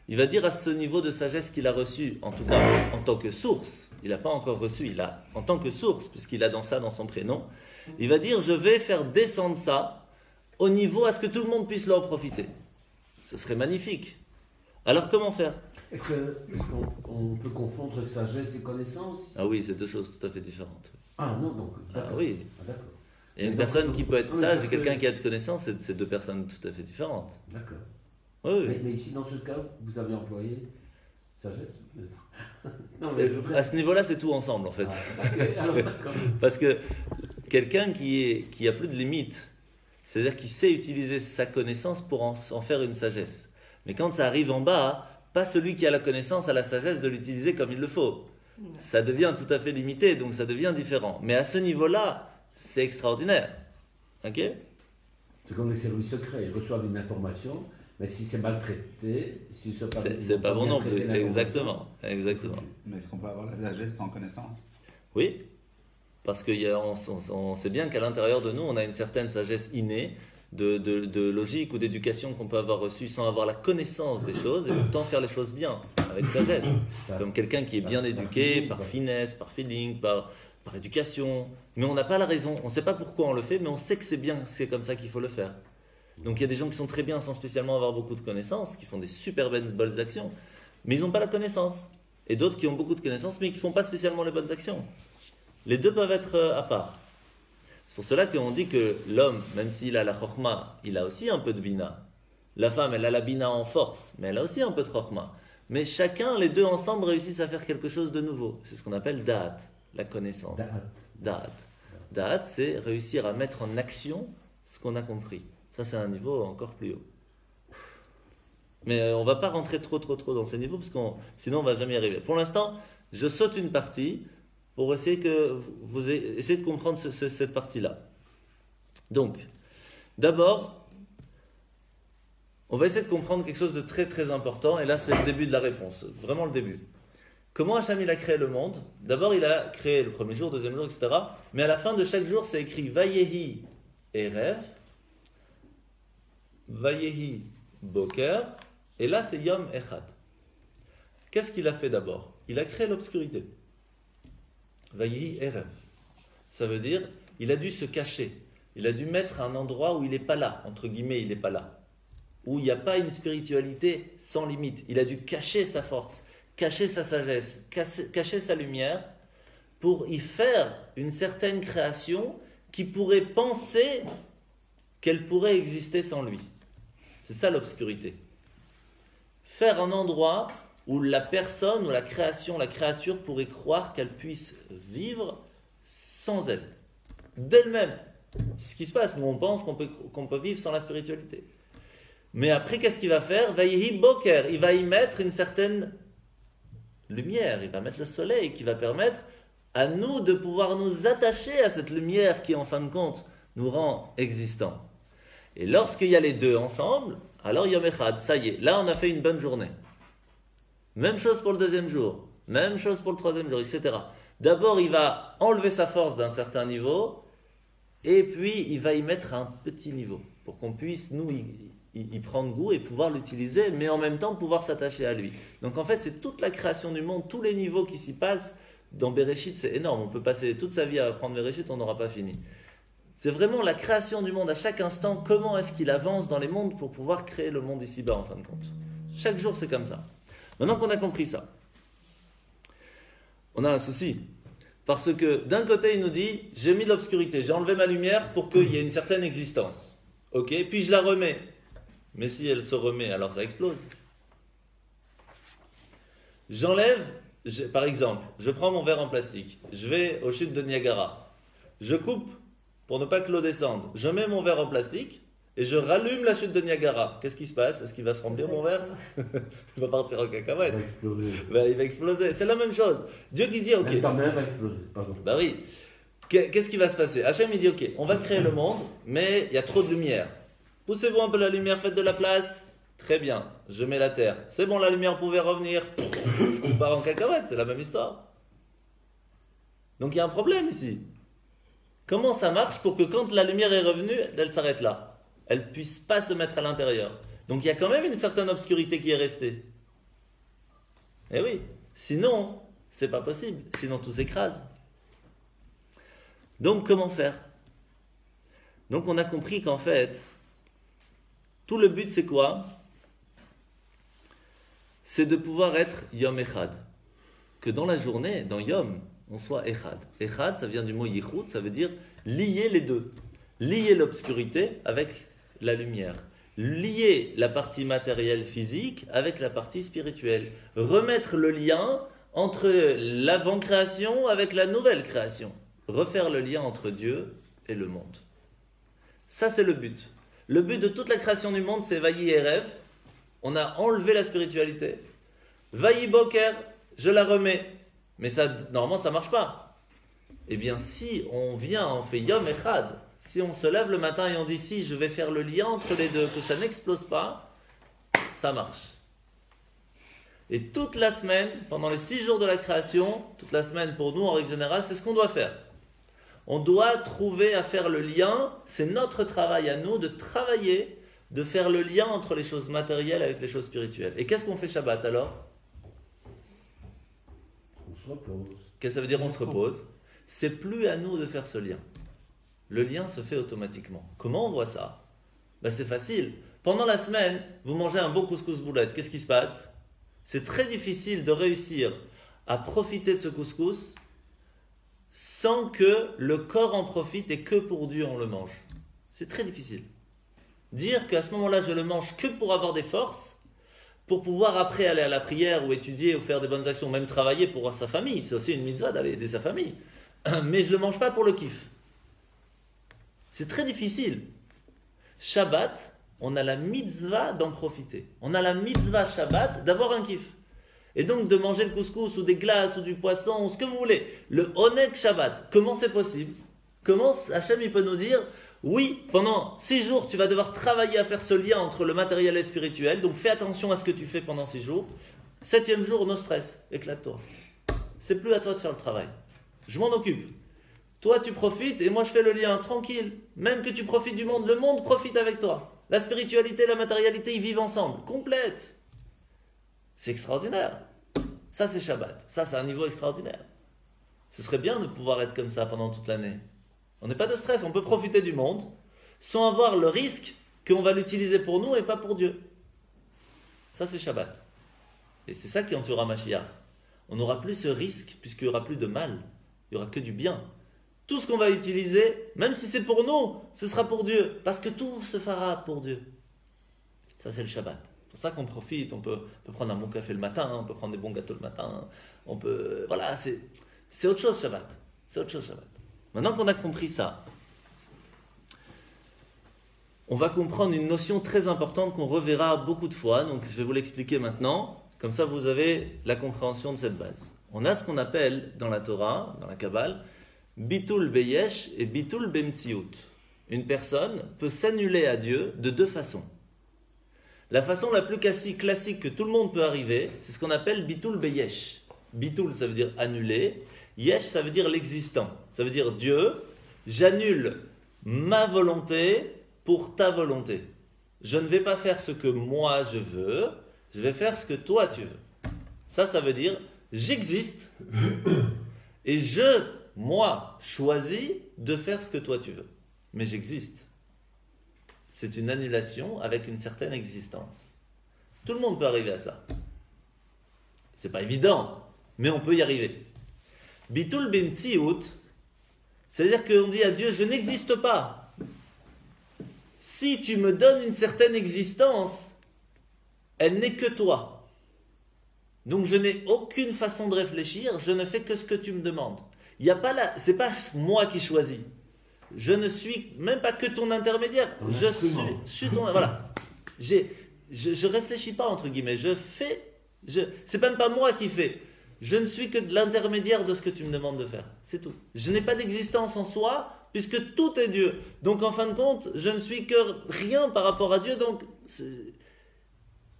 Speaker 1: Il va dire à ce niveau de sagesse qu'il a reçu, en tout cas en tant que source, il n'a pas encore reçu, il a en tant que source, puisqu'il a dans ça dans son prénom, il va dire je vais faire descendre ça au niveau à ce que tout le monde puisse en profiter. Ce serait magnifique. Alors comment faire?
Speaker 2: Est-ce qu'on peut confondre sagesse et connaissance?
Speaker 1: Ah oui, c'est deux choses tout à fait différentes.
Speaker 2: Ah non, donc.
Speaker 1: Ah oui.
Speaker 2: Ah, d'accord.
Speaker 1: Et une personne qui peut être sage et quelqu'un qui a de connaissances, c'est deux personnes tout à fait différentes.
Speaker 2: D'accord.
Speaker 1: Oui, oui.
Speaker 2: Mais ici, dans ce cas, vous avez employé sagesse? Non,
Speaker 1: À ce niveau-là, c'est tout ensemble en fait.
Speaker 2: Ah, ok, alors d'accord.
Speaker 1: Parce que quelqu'un qui a plus de limites, c'est-à-dire qui sait utiliser sa connaissance pour en faire une sagesse. Mais quand ça arrive en bas, pas celui qui a la connaissance a la sagesse de l'utiliser comme il le faut. Ça devient tout à fait limité, donc ça devient différent. Mais à ce niveau-là, c'est extraordinaire. Ok?
Speaker 2: C'est comme les services secrets, ils reçoivent une information, mais si c'est maltraité, si
Speaker 1: c'est pas bon non plus. Exactement.
Speaker 5: Mais est-ce qu'on peut avoir la sagesse sans connaissance?
Speaker 1: Oui, parce qu'on sait bien qu'à l'intérieur de nous, on a une certaine sagesse innée de logique ou d'éducation qu'on peut avoir reçue sans avoir la connaissance des choses et pourtant faire les choses bien, avec sagesse. Comme quelqu'un qui est bien éduqué, par finesse, par feeling, par éducation. Mais on n'a pas la raison, on ne sait pas pourquoi on le fait, mais on sait que c'est bien, c'est comme ça qu'il faut le faire. Donc il y a des gens qui sont très bien sans spécialement avoir beaucoup de connaissances, qui font des super bonnes actions, mais ils n'ont pas la connaissance. Et d'autres qui ont beaucoup de connaissances, mais qui ne font pas spécialement les bonnes actions. Les deux peuvent être à part. C'est pour cela qu'on dit que l'homme, même s'il a la chorma, il a aussi un peu de bina. La femme, elle a la bina en force, mais elle a aussi un peu de chorma. Mais chacun, les deux ensemble, réussissent à faire quelque chose de nouveau. C'est ce qu'on appelle da'at, la connaissance. Da'at, c'est réussir à mettre en action ce qu'on a compris. Ça, c'est un niveau encore plus haut. Mais on ne va pas rentrer trop dans ces niveaux, parce sinon on ne va jamais y arriver. Pour l'instant, je saute une partie pour essayer que vous essayez de comprendre cette partie-là. Donc, d'abord, on va essayer de comprendre quelque chose de très très important, et là c'est le début de la réponse, vraiment le début. Comment Hacham il a créé le monde? D'abord il a créé le premier jour, deuxième jour, etc. Mais à la fin de chaque jour c'est écrit Vayehi Erev, Vayehi Boker, et là c'est Yom Echad. Qu'est-ce qu'il a fait d'abord? Il a créé l'obscurité. Vayehi Erev. Ça veut dire, il a dû se cacher. Il a dû mettre un endroit où il n'est pas là, entre guillemets, il n'est pas là. Où il n'y a pas une spiritualité sans limite. Il a dû cacher sa force, cacher sa sagesse, cacher sa lumière, pour y faire une certaine création qui pourrait penser qu'elle pourrait exister sans lui. C'est ça l'obscurité. Faire un endroit où la personne, ou la création, la créature pourrait croire qu'elle puisse vivre sans elle, d'elle-même. C'est ce qui se passe. Nous, on pense qu'on peut vivre sans la spiritualité. Mais après, qu'est-ce qu'il va faire? Vayehi Boker. Il va y mettre une certaine lumière. Il va mettre le soleil qui va permettre à nous de pouvoir nous attacher à cette lumière qui, en fin de compte, nous rend existants. Et lorsqu'il y a les deux ensemble, alors Yom Echad, ça y est, là on a fait une bonne journée. Même chose pour le deuxième jour, même chose pour le troisième jour, etc. D'abord, il va enlever sa force d'un certain niveau, et puis il va y mettre un petit niveau, pour qu'on puisse, nous, y prendre goût et pouvoir l'utiliser, mais en même temps pouvoir s'attacher à lui. Donc en fait, c'est toute la création du monde, tous les niveaux qui s'y passent. Dans Bereshit, c'est énorme. On peut passer toute sa vie à apprendre Bereshit, on n'aura pas fini. C'est vraiment la création du monde à chaque instant. Comment est-ce qu'il avance dans les mondes pour pouvoir créer le monde ici-bas, en fin de compte. Chaque jour, c'est comme ça. Maintenant qu'on a compris ça, on a un souci. Parce que d'un côté, il nous dit, j'ai mis l'obscurité, j'ai enlevé ma lumière pour qu'il y ait une certaine existence. Ok, puis je la remets. Mais si elle se remet, alors ça explose. J'enlève, par exemple, je prends mon verre en plastique, je vais aux chutes de Niagara, je coupe pour ne pas que l'eau descende, je mets mon verre en plastique et je rallume la chute de Niagara. Qu'est-ce qui se passe? Est-ce qu'il va se remplir mon verre? Il va partir en cacahuète. Il va exploser. C'est la même chose. Dieu qui dit, ok.
Speaker 2: Ta main va exploser, pardon.
Speaker 1: Bah oui. Qu'est-ce qui va se passer? Hachem il dit, ok, on va créer le monde, mais il y a trop de lumière. Poussez-vous un peu la lumière, faites de la place. Très bien, je mets la terre. C'est bon, la lumière pouvait revenir. Je pars en cacahuète, c'est la même histoire. Donc il y a un problème ici. Comment ça marche pour que quand la lumière est revenue, elle s'arrête là? Elle ne puisse pas se mettre à l'intérieur. Donc il y a quand même une certaine obscurité qui est restée. Eh oui, sinon, c'est pas possible. Sinon tout s'écrase. Donc comment faire? Donc on a compris qu'en fait, tout le but, c'est quoi? c'est de pouvoir être Yom Echad. Que dans la journée, dans Yom, on soit Echad. Echad, ça vient du mot Yichud, ça veut dire lier les deux. Lier l'obscurité avec la lumière. Lier la partie matérielle physique avec la partie spirituelle. Remettre le lien entre l'avant-création avec la nouvelle création. Refaire le lien entre Dieu et le monde. Ça, c'est le but. Le but de toute la création du monde, c'est Vayi Erev. On a enlevé la spiritualité. Vayi Boker, je la remets. Mais ça, normalement, ça ne marche pas. Eh bien, si on vient, on fait Yom Echad, si on se lève le matin et on dit si je vais faire le lien entre les deux, que ça n'explose pas, ça marche. Et toute la semaine, pendant les 6 jours de la création, toute la semaine pour nous en règle générale, c'est ce qu'on doit faire. On doit trouver à faire le lien, c'est notre travail à nous de travailler, de faire le lien entre les choses matérielles avec les choses spirituelles. Et qu'est-ce qu'on fait Shabbat alors?
Speaker 2: On se repose.
Speaker 1: Qu'est-ce que ça veut dire on se repose? C'est plus à nous de faire ce lien. Le lien se fait automatiquement. Comment on voit ça? C'est facile. Pendant la semaine, vous mangez un bon couscous boulette. Qu'est-ce qui se passe? C'est très difficile de réussir à profiter de ce couscous sans que le corps en profite et que pour Dieu on le mange. C'est très difficile. Dire qu'à ce moment-là, je le mange que pour avoir des forces, pour pouvoir après aller à la prière ou étudier ou faire des bonnes actions, même travailler pour sa famille. C'est aussi une mitzvah d'aller aider sa famille. Mais je ne le mange pas pour le kiff. C'est très difficile. Shabbat, on a la mitzvah d'en profiter. On a la mitzvah Shabbat d'avoir un kiff. Et donc de manger le couscous ou des glaces ou du poisson ou ce que vous voulez. Le Oneg Shabbat, comment c'est possible? Comment Hachem il peut nous dire oui, pendant 6 jours tu vas devoir travailler à faire ce lien entre le matériel et le spirituel. Donc fais attention à ce que tu fais pendant 6 jours. 7e jour, no stress, éclate-toi. C'est plus à toi de faire le travail. Je m'en occupe. Toi tu profites et moi je fais le lien tranquille. Même que tu profites du monde, le monde profite avec toi. La spiritualité et la matérialité, ils vivent ensemble. Complète. C'est extraordinaire. Ça, c'est Shabbat. Ça, c'est un niveau extraordinaire. Ce serait bien de pouvoir être comme ça pendant toute l'année. On n'est pas de stress. On peut profiter du monde sans avoir le risque qu'on va l'utiliser pour nous et pas pour Dieu. Ça, c'est Shabbat. Et c'est ça qui entourera Mashiach. On n'aura plus ce risque puisqu'il n'y aura plus de mal. Il n'y aura que du bien. Tout ce qu'on va utiliser, même si c'est pour nous, ce sera pour Dieu. Parce que tout se fera pour Dieu. Ça, c'est le Shabbat. C'est pour ça qu'on profite. On peut prendre un bon café le matin, on peut prendre des bons gâteaux le matin. On peut... Voilà, c'est autre chose Shabbat. C'est autre chose Shabbat. Maintenant qu'on a compris ça, on va comprendre une notion très importante qu'on reverra beaucoup de fois. Donc, je vais vous l'expliquer maintenant. Comme ça, vous avez la compréhension de cette base. On a ce qu'on appelle dans la Torah, dans la Kabbale, Bitul Beyesh et Bitul Bemtziut. Une personne peut s'annuler à Dieu de 2 façons. La façon la plus classique que tout le monde peut arriver, c'est ce qu'on appelle Bitul Beyesh. Bitul, ça veut dire annuler. Yesh, ça veut dire l'existant. Ça veut dire Dieu, j'annule ma volonté pour ta volonté. Je ne vais pas faire ce que moi je veux, je vais faire ce que toi tu veux. Ça veut dire j'existe et moi, choisis de faire ce que toi tu veux. Mais j'existe. C'est une annulation avec une certaine existence. Tout le monde peut arriver à ça. C'est pas évident, mais on peut y arriver. Bitul bimtziut, c'est-à-dire qu'on dit à Dieu, je n'existe pas. Si tu me donnes une certaine existence, elle n'est que toi. Donc je n'ai aucune façon de réfléchir, je ne fais que ce que tu me demandes. C'est pas moi qui choisis. Je ne suis même pas que ton intermédiaire. Je suis ton... Voilà. Je réfléchis pas, entre guillemets. C'est même pas moi qui fais. Je ne suis que l'intermédiaire de ce que tu me demandes de faire. C'est tout. Je n'ai pas d'existence en soi, puisque tout est Dieu. Donc, en fin de compte, je ne suis que rien par rapport à Dieu. Donc,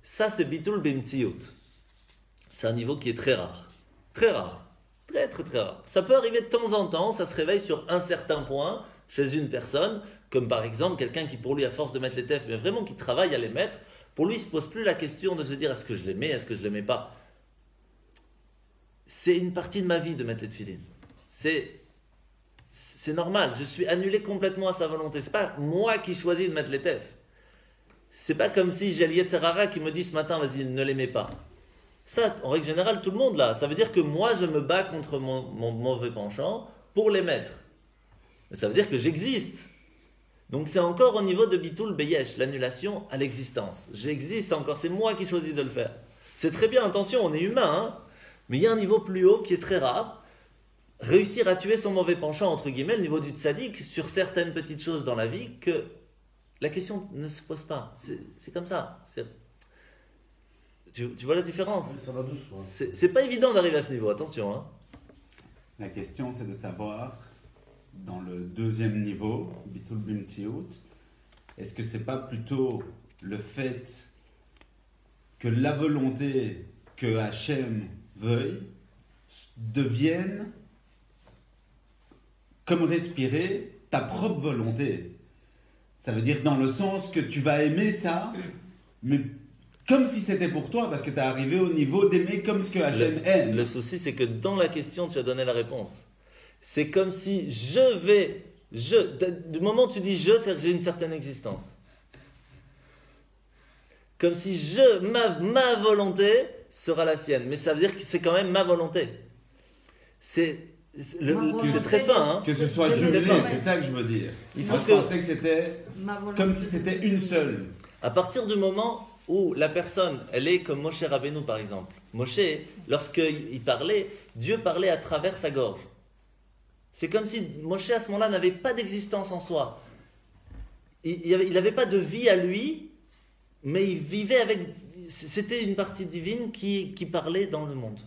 Speaker 1: ça, c'est Bitul Bimtziut. C'est un niveau qui est très rare. Très rare. Très, très, très rare. Ça peut arriver de temps en temps. Ça se réveille sur un certain point chez une personne, comme par exemple quelqu'un qui, pour lui, à force de mettre les tefs, mais vraiment qui travaille à les mettre, pour lui, il ne se pose plus la question de se dire est-ce que je les mets, est-ce que je ne les mets pas. C'est une partie de ma vie de mettre les tefilines. C'est normal, je suis annulé complètement à sa volonté. Ce n'est pas moi qui choisis de mettre les tefs. Ce n'est pas comme si j'ai le Yetzer Hara qui me dit ce matin, vas-y, ne les mets pas. Ça, en règle générale, tout le monde l'a. Ça veut dire que moi, je me bats contre mon mauvais penchant pour les mettre. Mais ça veut dire que j'existe. Donc c'est encore au niveau de Bitul Beyesh, l'annulation à l'existence. J'existe encore, c'est moi qui choisis de le faire. C'est très bien, attention, on est humain, hein, mais il y a un niveau plus haut qui est très rare. Réussir à tuer son mauvais penchant, entre guillemets, le niveau du tzaddik, sur certaines petites choses dans la vie, que la question ne se pose pas. C'est comme ça. Tu vois la différence?
Speaker 2: Ça va doucement.
Speaker 1: C'est pas évident d'arriver à ce niveau, attention. Hein.
Speaker 5: La question, c'est de savoir, dans le deuxième niveau, Bitul Bimtiout, est-ce que c'est pas plutôt le fait que la volonté que Hachem veuille devienne, comme respirer, ta propre volonté? Ça veut dire dans le sens que tu vas aimer ça, mais comme si c'était pour toi, parce que tu es arrivé au niveau d'aimer comme ce que Hachem aime.
Speaker 1: Le souci, c'est que dans la question, tu as donné la réponse. C'est comme si du moment où tu dis je, c'est-à-dire que j'ai une certaine existence. Comme si ma volonté sera la sienne. Mais ça veut dire que c'est quand même ma volonté. C'est très fin. Hein.
Speaker 5: Que ce soit jumelé, c'est ça que je veux dire. Je pensais que c'était comme si c'était une seule.
Speaker 1: À partir du moment où la personne, elle est comme Moshe Rabbeinu par exemple. Moshe, lorsqu'il parlait, Dieu parlait à travers sa gorge. C'est comme si Moshe à ce moment-là n'avait pas d'existence en soi. Il n'avait pas de vie à lui, mais il vivait avec... C'était une partie divine qui parlait dans le monde.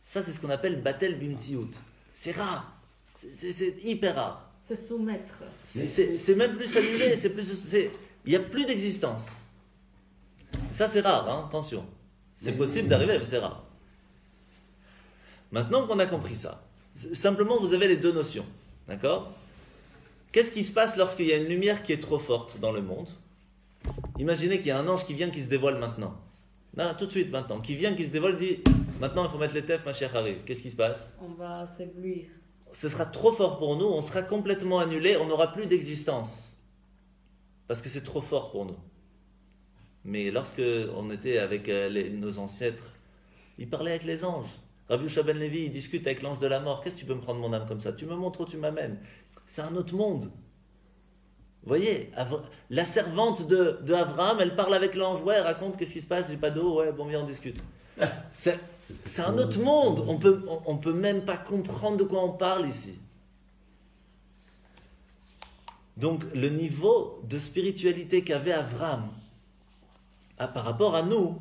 Speaker 1: Ça, c'est ce qu'on appelle Batel Bimtiout. C'est rare. C'est hyper rare.
Speaker 4: C'est soumettre.
Speaker 1: C'est même plus annulé. Il n'y a plus d'existence. Ça, c'est rare, hein, attention. C'est possible d'arriver, mais c'est rare. Maintenant qu'on a compris ça, simplement, vous avez les deux notions. D'accord? Qu'est-ce qui se passe lorsqu'il y a une lumière qui est trop forte dans le monde? Imaginez qu'il y a un ange qui vient, qui se dévoile maintenant. Non, tout de suite maintenant. Qui vient, qui se dévoile, dit maintenant il faut mettre les tefs, ma chère arrive. Qu'est-ce qui se passe?
Speaker 4: On va s'éblouir.
Speaker 1: Ce sera trop fort pour nous, on sera complètement annulé, on n'aura plus d'existence. Parce que c'est trop fort pour nous. Mais lorsque on était avec nos ancêtres, ils parlaient avec les anges. Rabbi Yosha ben Levi, il discute avec l'ange de la mort. Qu'est-ce que tu peux me prendre mon âme comme ça? Tu me montres où tu m'amènes. C'est un autre monde. Vous voyez, la servante de Abraham, elle parle avec l'ange. Ouais, raconte qu'est-ce qui se passe, j'ai pas d'eau. Ouais, bon, viens, on discute. C'est un autre monde. On peut même pas comprendre de quoi on parle ici. Donc, le niveau de spiritualité qu'avait Abraham par rapport à nous,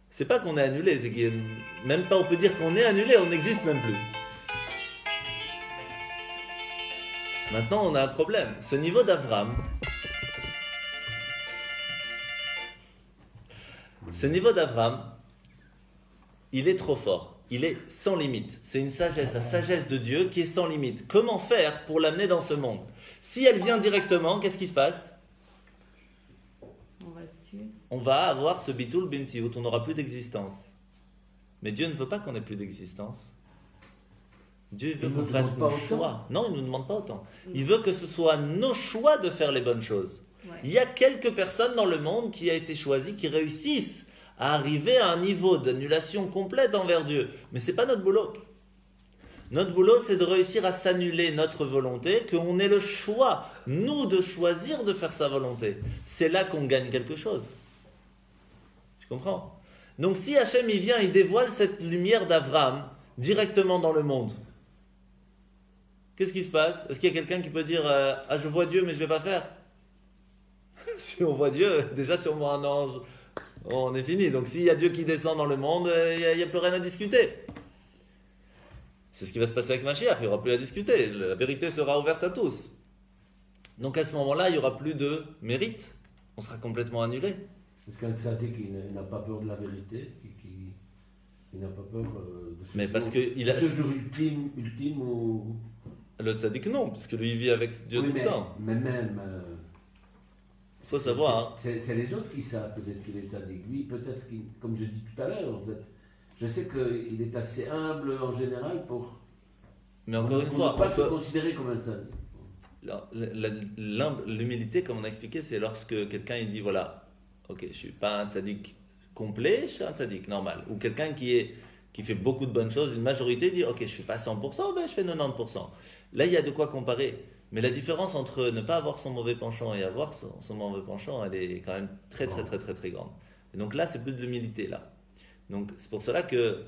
Speaker 1: c'est pas qu'on est annulé, c'est que même pas on peut dire qu'on est annulé, on n'existe même plus. Maintenant, on a un problème. Ce niveau d'Abraham, il est trop fort. Il est sans limite. C'est une sagesse, la sagesse de Dieu qui est sans limite. Comment faire pour l'amener dans ce monde? Si elle vient directement, qu'est-ce qui se passe? On va avoir ce bitul bimtiout, on n'aura plus d'existence. Mais Dieu ne veut pas qu'on ait plus d'existence. Dieu veut qu'on fasse nos choix. Non, il ne nous demande pas autant. Il veut que ce soit nos choix de faire les bonnes choses. Ouais. Il y a quelques personnes dans le monde qui a été choisies, qui réussissent à arriver à un niveau d'annulation complète envers Dieu. Mais ce n'est pas notre boulot. Notre boulot, c'est de réussir à s'annuler notre volonté, qu'on ait le choix, nous, de choisir de faire sa volonté. C'est là qu'on gagne quelque chose. Tu comprends? Donc si Hachem, il vient, il dévoile cette lumière d'Abraham directement dans le monde, qu'est-ce qui se passe? Est-ce qu'il y a quelqu'un qui peut dire ah, je vois Dieu, mais je ne vais pas faire? Si on voit Dieu, déjà si on voit un ange, on est fini. Donc s'il y a Dieu qui descend dans le monde, il n'y a plus rien à discuter. C'est ce qui va se passer avec Mashiach, il n'y aura plus à discuter. La vérité sera ouverte à tous. Donc à ce moment-là, il n'y aura plus de mérite. On sera complètement annulé.
Speaker 2: Est-ce qu'un tzaddik qui n'a pas peur de la vérité, qui n'a pas peur
Speaker 1: mais parce que il a...
Speaker 2: ce jour ultime ou...
Speaker 1: Le tzaddik non, parce que lui il vit avec Dieu tout le temps.
Speaker 2: Mais même...
Speaker 1: Il faut savoir.
Speaker 2: C'est les autres qui savent peut-être qu'il est tzaddik. Lui, peut-être, comme je dis tout à l'heure, en fait, je sais qu'il est assez humble en général pour...
Speaker 1: Mais encore une fois,
Speaker 2: on ne peut pas se considérer comme un tzaddik.
Speaker 1: L'humilité, comme on a expliqué, c'est lorsque quelqu'un il dit voilà, ok, je ne suis pas un tzaddik complet chez un tzaddik, normal. Ou quelqu'un qui fait beaucoup de bonnes choses, une majorité dit ok, je ne suis pas 100%, ben je fais 90%. Là, il y a de quoi comparer. Mais la différence entre ne pas avoir son mauvais penchant et avoir son mauvais penchant, elle est quand même très grande. Et donc là, c'est plus de l'humilité là. Donc c'est pour cela que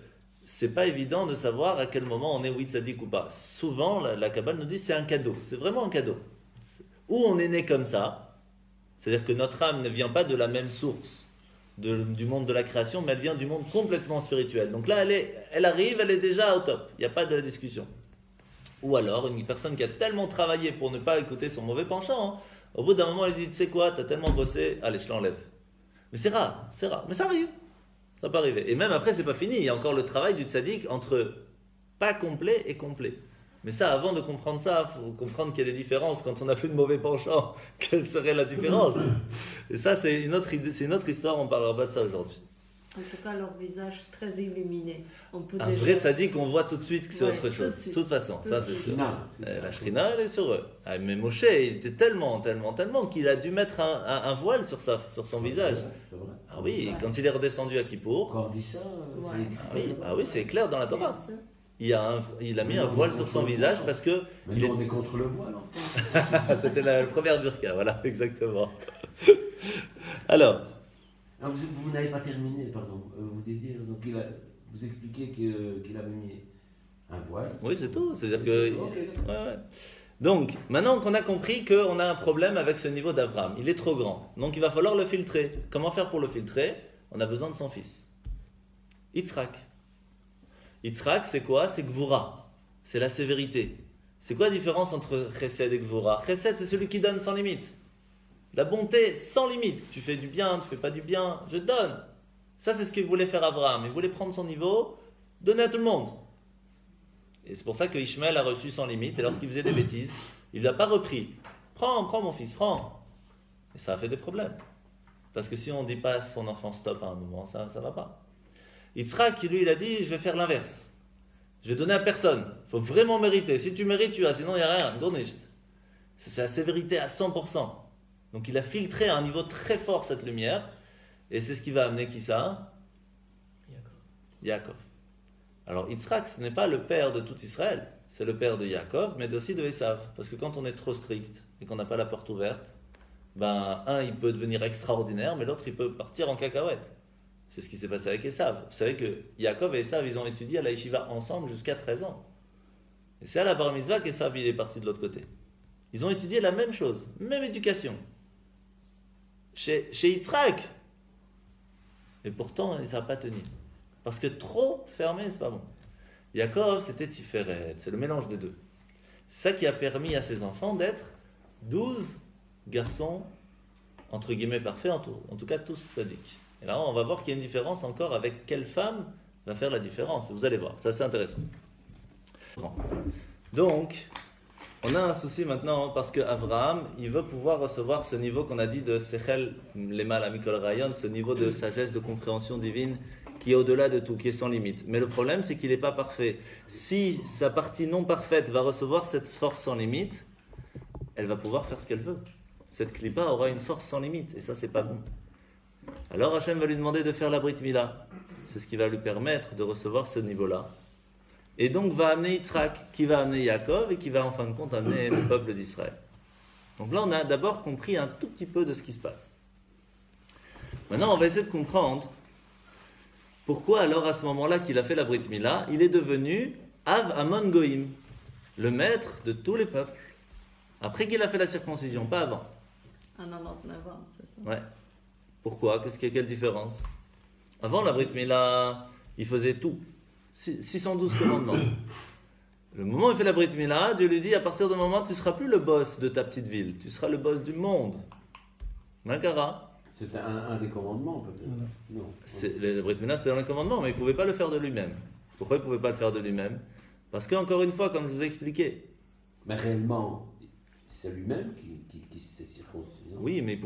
Speaker 1: c'est pas évident de savoir à quel moment on est oui tzaddik ou pas. Souvent, la Kabbale nous dit c'est un cadeau, c'est vraiment un cadeau. Ou on est né comme ça, c'est-à-dire que notre âme ne vient pas de la même source du monde de la création, mais elle vient du monde complètement spirituel. Donc là, elle arrive, elle est déjà au top, il n'y a pas de discussion. Ou alors, une personne qui a tellement travaillé pour ne pas écouter son mauvais penchant, au bout d'un moment, elle dit, tu sais quoi, tu as tellement bossé, allez, je l'enlève. Mais c'est rare, mais ça arrive. Ça peut arriver. Et même après, c'est pas fini. Il y a encore le travail du tzaddik entre pas complet et complet. Mais ça, avant de comprendre ça, il faut comprendre qu'il y a des différences. Quand on n'a plus de mauvais penchant, quelle serait la différence? Et ça, c'est une autre histoire, on ne parlera pas de ça aujourd'hui.
Speaker 4: En tout cas, leur visage très illuminé. On peut
Speaker 1: Un
Speaker 4: déjà...
Speaker 1: vrai tzaddik, on voit tout de suite que c'est autre chose.
Speaker 4: De
Speaker 1: toute façon, ça c'est sûr.
Speaker 2: C'est
Speaker 1: La Shrina, elle est sur eux. Ah, mais Moshe, il était tellement qu'il a dû mettre un voile sur son visage.
Speaker 2: C'est vrai.
Speaker 1: Ah oui, quand il est redescendu à Kippour,
Speaker 2: Quand on dit ça, c'est écrit.
Speaker 1: ah oui, c'est clair dans la Torah.
Speaker 4: Bien sûr.
Speaker 1: Il a mis un voile sur son visage parce que
Speaker 2: Mais nous, on est contre le voile, en fait.
Speaker 1: c'était la première burqa, voilà, exactement. Alors,
Speaker 2: Ah, vous n'avez pas terminé, pardon. Vous disiez, donc vous expliquez qu'il avait mis un voile.
Speaker 1: oui, c'est tout. C'est-à-dire que.
Speaker 2: Ok, d'accord.
Speaker 1: Ouais. Donc, maintenant qu'on a compris qu'on a un problème avec ce niveau d'Abraham, il est trop grand. Donc, il va falloir le filtrer. Comment faire pour le filtrer? On a besoin de son fils. Yitzhak. Yitzhak, c'est quoi? C'est Gvura. C'est la sévérité. C'est quoi la différence entre Chesed et Gvura? Chesed, c'est celui qui donne sans limite. La bonté sans limite. Tu fais du bien, tu fais pas du bien, je donne. Ça, c'est ce qu'il voulait faire Abraham. Il voulait prendre son niveau, donner à tout le monde. Et c'est pour ça que Ishmaël a reçu sans limite. Et lorsqu'il faisait des bêtises, il ne l'a pas repris. Prends mon fils, prends. Et ça a fait des problèmes. Parce que si on ne dit pas à son enfant stop à un moment, ça ne va pas. Yitzhak, lui, il a dit, je vais faire l'inverse. Je vais donner à personne. Il faut vraiment mériter. Si tu mérites, tu as. Sinon, il n'y a rien. C'est la sévérité à 100%. Donc il a filtré à un niveau très fort cette lumière. Et c'est ce qui va amener qui ça? Yaakov. Alors Yitzhak, ce n'est pas le père de tout Israël. C'est le père de Yaakov, mais aussi de Esav. Parce que quand on est trop strict et qu'on n'a pas la porte ouverte, un, il peut devenir extraordinaire, mais l'autre, il peut partir en cacahuète. C'est ce qui s'est passé avec Esav. Vous savez que Yaakov et Esav, ils ont étudié à la yeshiva ensemble jusqu'à 13 ans. Et c'est à la bar mitzvah qu'Esav, il est parti de l'autre côté. Ils ont étudié la même chose, même éducation. Chez Yitzhak. Et pourtant, ça n'a pas tenu. Parce que trop fermé, c'est pas bon. Yaakov, c'était Tiferet, c'est le mélange des deux. C'est ça qui a permis à ses enfants d'être 12 garçons, entre guillemets, parfaits, en tout cas tous tzaddik. Et là, on va voir qu'il y a une différence encore avec quelle femme va faire la différence. Vous allez voir, c'est assez intéressant. Donc, on a un souci maintenant parce que Abraham, il veut pouvoir recevoir ce niveau qu'on a dit de Sechel Lema la Mikol Rayon, ce niveau de sagesse, de compréhension divine qui est au-delà de tout, qui est sans limite. Mais le problème, c'est qu'il n'est pas parfait. Si sa partie non parfaite va recevoir cette force sans limite, elle va pouvoir faire ce qu'elle veut. Cette clipa aura une force sans limite, et ça, c'est pas bon. Alors Hachem va lui demander de faire la Brit Mila. C'est ce qui va lui permettre de recevoir ce niveau-là. Et donc va amener Yitzhak, qui va amener Yaakov, et qui va en fin de compte amener le peuple d'Israël. Donc là, on a d'abord compris un tout petit peu de ce qui se passe. Maintenant, on va essayer de comprendre pourquoi alors à ce moment-là qu'il a fait la Brit Mila, il est devenu Av Amon Goïm, le maître de tous les peuples. Après qu'il a fait la circoncision, pas avant.
Speaker 4: À 99 ans, c'est ça.
Speaker 1: Ouais. Pourquoi? Quelle différence? Avant la Brit Mila, il faisait tout. 612 commandements. Le moment où il fait la Brit Mila, Dieu lui dit, à partir du moment où tu ne seras plus le boss de ta petite ville, tu seras le boss du monde. Makara.
Speaker 2: C'était un des commandements, peut-être. Non.
Speaker 1: Le Brit Mila, c'était dans les commandements, mais il ne pouvait pas le faire de lui-même. Pourquoi il ne pouvait pas le faire de lui-même? Parce qu'encore une fois, comme je vous ai expliqué.
Speaker 2: Mais réellement, c'est lui-même qui s'est circoncis.
Speaker 1: Oui, mais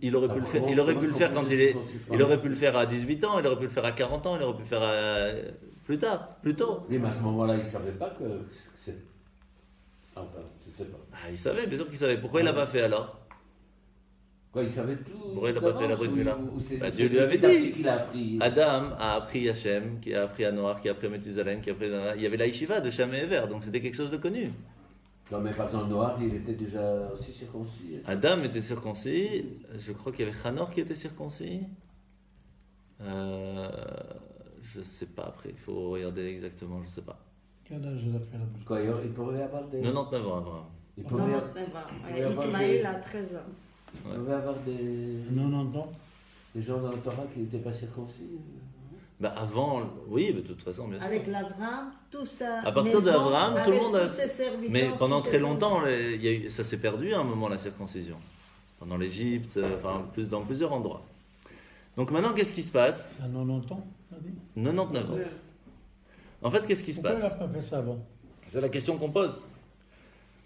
Speaker 1: il aurait pu le faire. Il aurait pu le faire quand il aurait pu le faire à 18 ans, il aurait pu le faire à 40 ans, il aurait pu le faire plus tard, plus tôt.
Speaker 2: Oui, mais à ce moment-là, il ne savait pas que c'est. Ah, ben, je ne sais pas.
Speaker 1: Ah, il savait, bien sûr qu'il savait. Pourquoi il ne l'a pas fait alors?
Speaker 2: Quoi, il savait tout.
Speaker 1: Pourquoi il n'a pas fait la
Speaker 2: d'avance,
Speaker 1: Brit Mila?
Speaker 2: c'est-
Speaker 1: Bah,
Speaker 2: c'est
Speaker 1: Dieu lui avait
Speaker 2: petit à
Speaker 1: dit.
Speaker 2: petit qu'il a appris.
Speaker 1: Adam a appris à Shem, qui a appris à Noach, qui a appris à Methusalem, qui a appris à... Il y avait la yeshiva de Shem et Ever, donc c'était quelque chose de connu.
Speaker 2: Non, mais par exemple, Noir, il était déjà aussi circoncis.
Speaker 1: Adam était circoncis, je crois qu'il y avait Hanor qui était circoncis. Je sais pas après, il faut regarder exactement, je sais pas.
Speaker 3: Quel âge il a fait la bouche?
Speaker 2: Quoi, il pourrait avoir des.
Speaker 1: 99 ans, Abraham.
Speaker 2: Il
Speaker 4: Non,
Speaker 2: pourrait,
Speaker 4: non,
Speaker 2: Il y a
Speaker 4: Ismaël
Speaker 2: des-
Speaker 4: a 13 ans.
Speaker 2: il pourrait avoir des.
Speaker 3: 90 ans?
Speaker 2: Des gens dans le Torah qui n'étaient pas circoncis.
Speaker 1: Bah avant, oui, de toute façon, bien sûr.
Speaker 4: Avec l'Abraham, tout ça.
Speaker 1: À partir d'Abraham, tout le monde a...
Speaker 4: a.
Speaker 1: Mais pendant très longtemps, il y a eu... ça s'est perdu à un moment, la circoncision. Pendant l'Égypte, enfin, dans plusieurs endroits. Donc maintenant, qu'est-ce qui se passe?
Speaker 3: À 90 ans, t'as dit?
Speaker 1: 99 ans. En fait, qu'est-ce qui se
Speaker 3: Pourquoi il n'a
Speaker 1: passe?
Speaker 3: pas fait ça avant?
Speaker 1: C'est la question qu'on pose.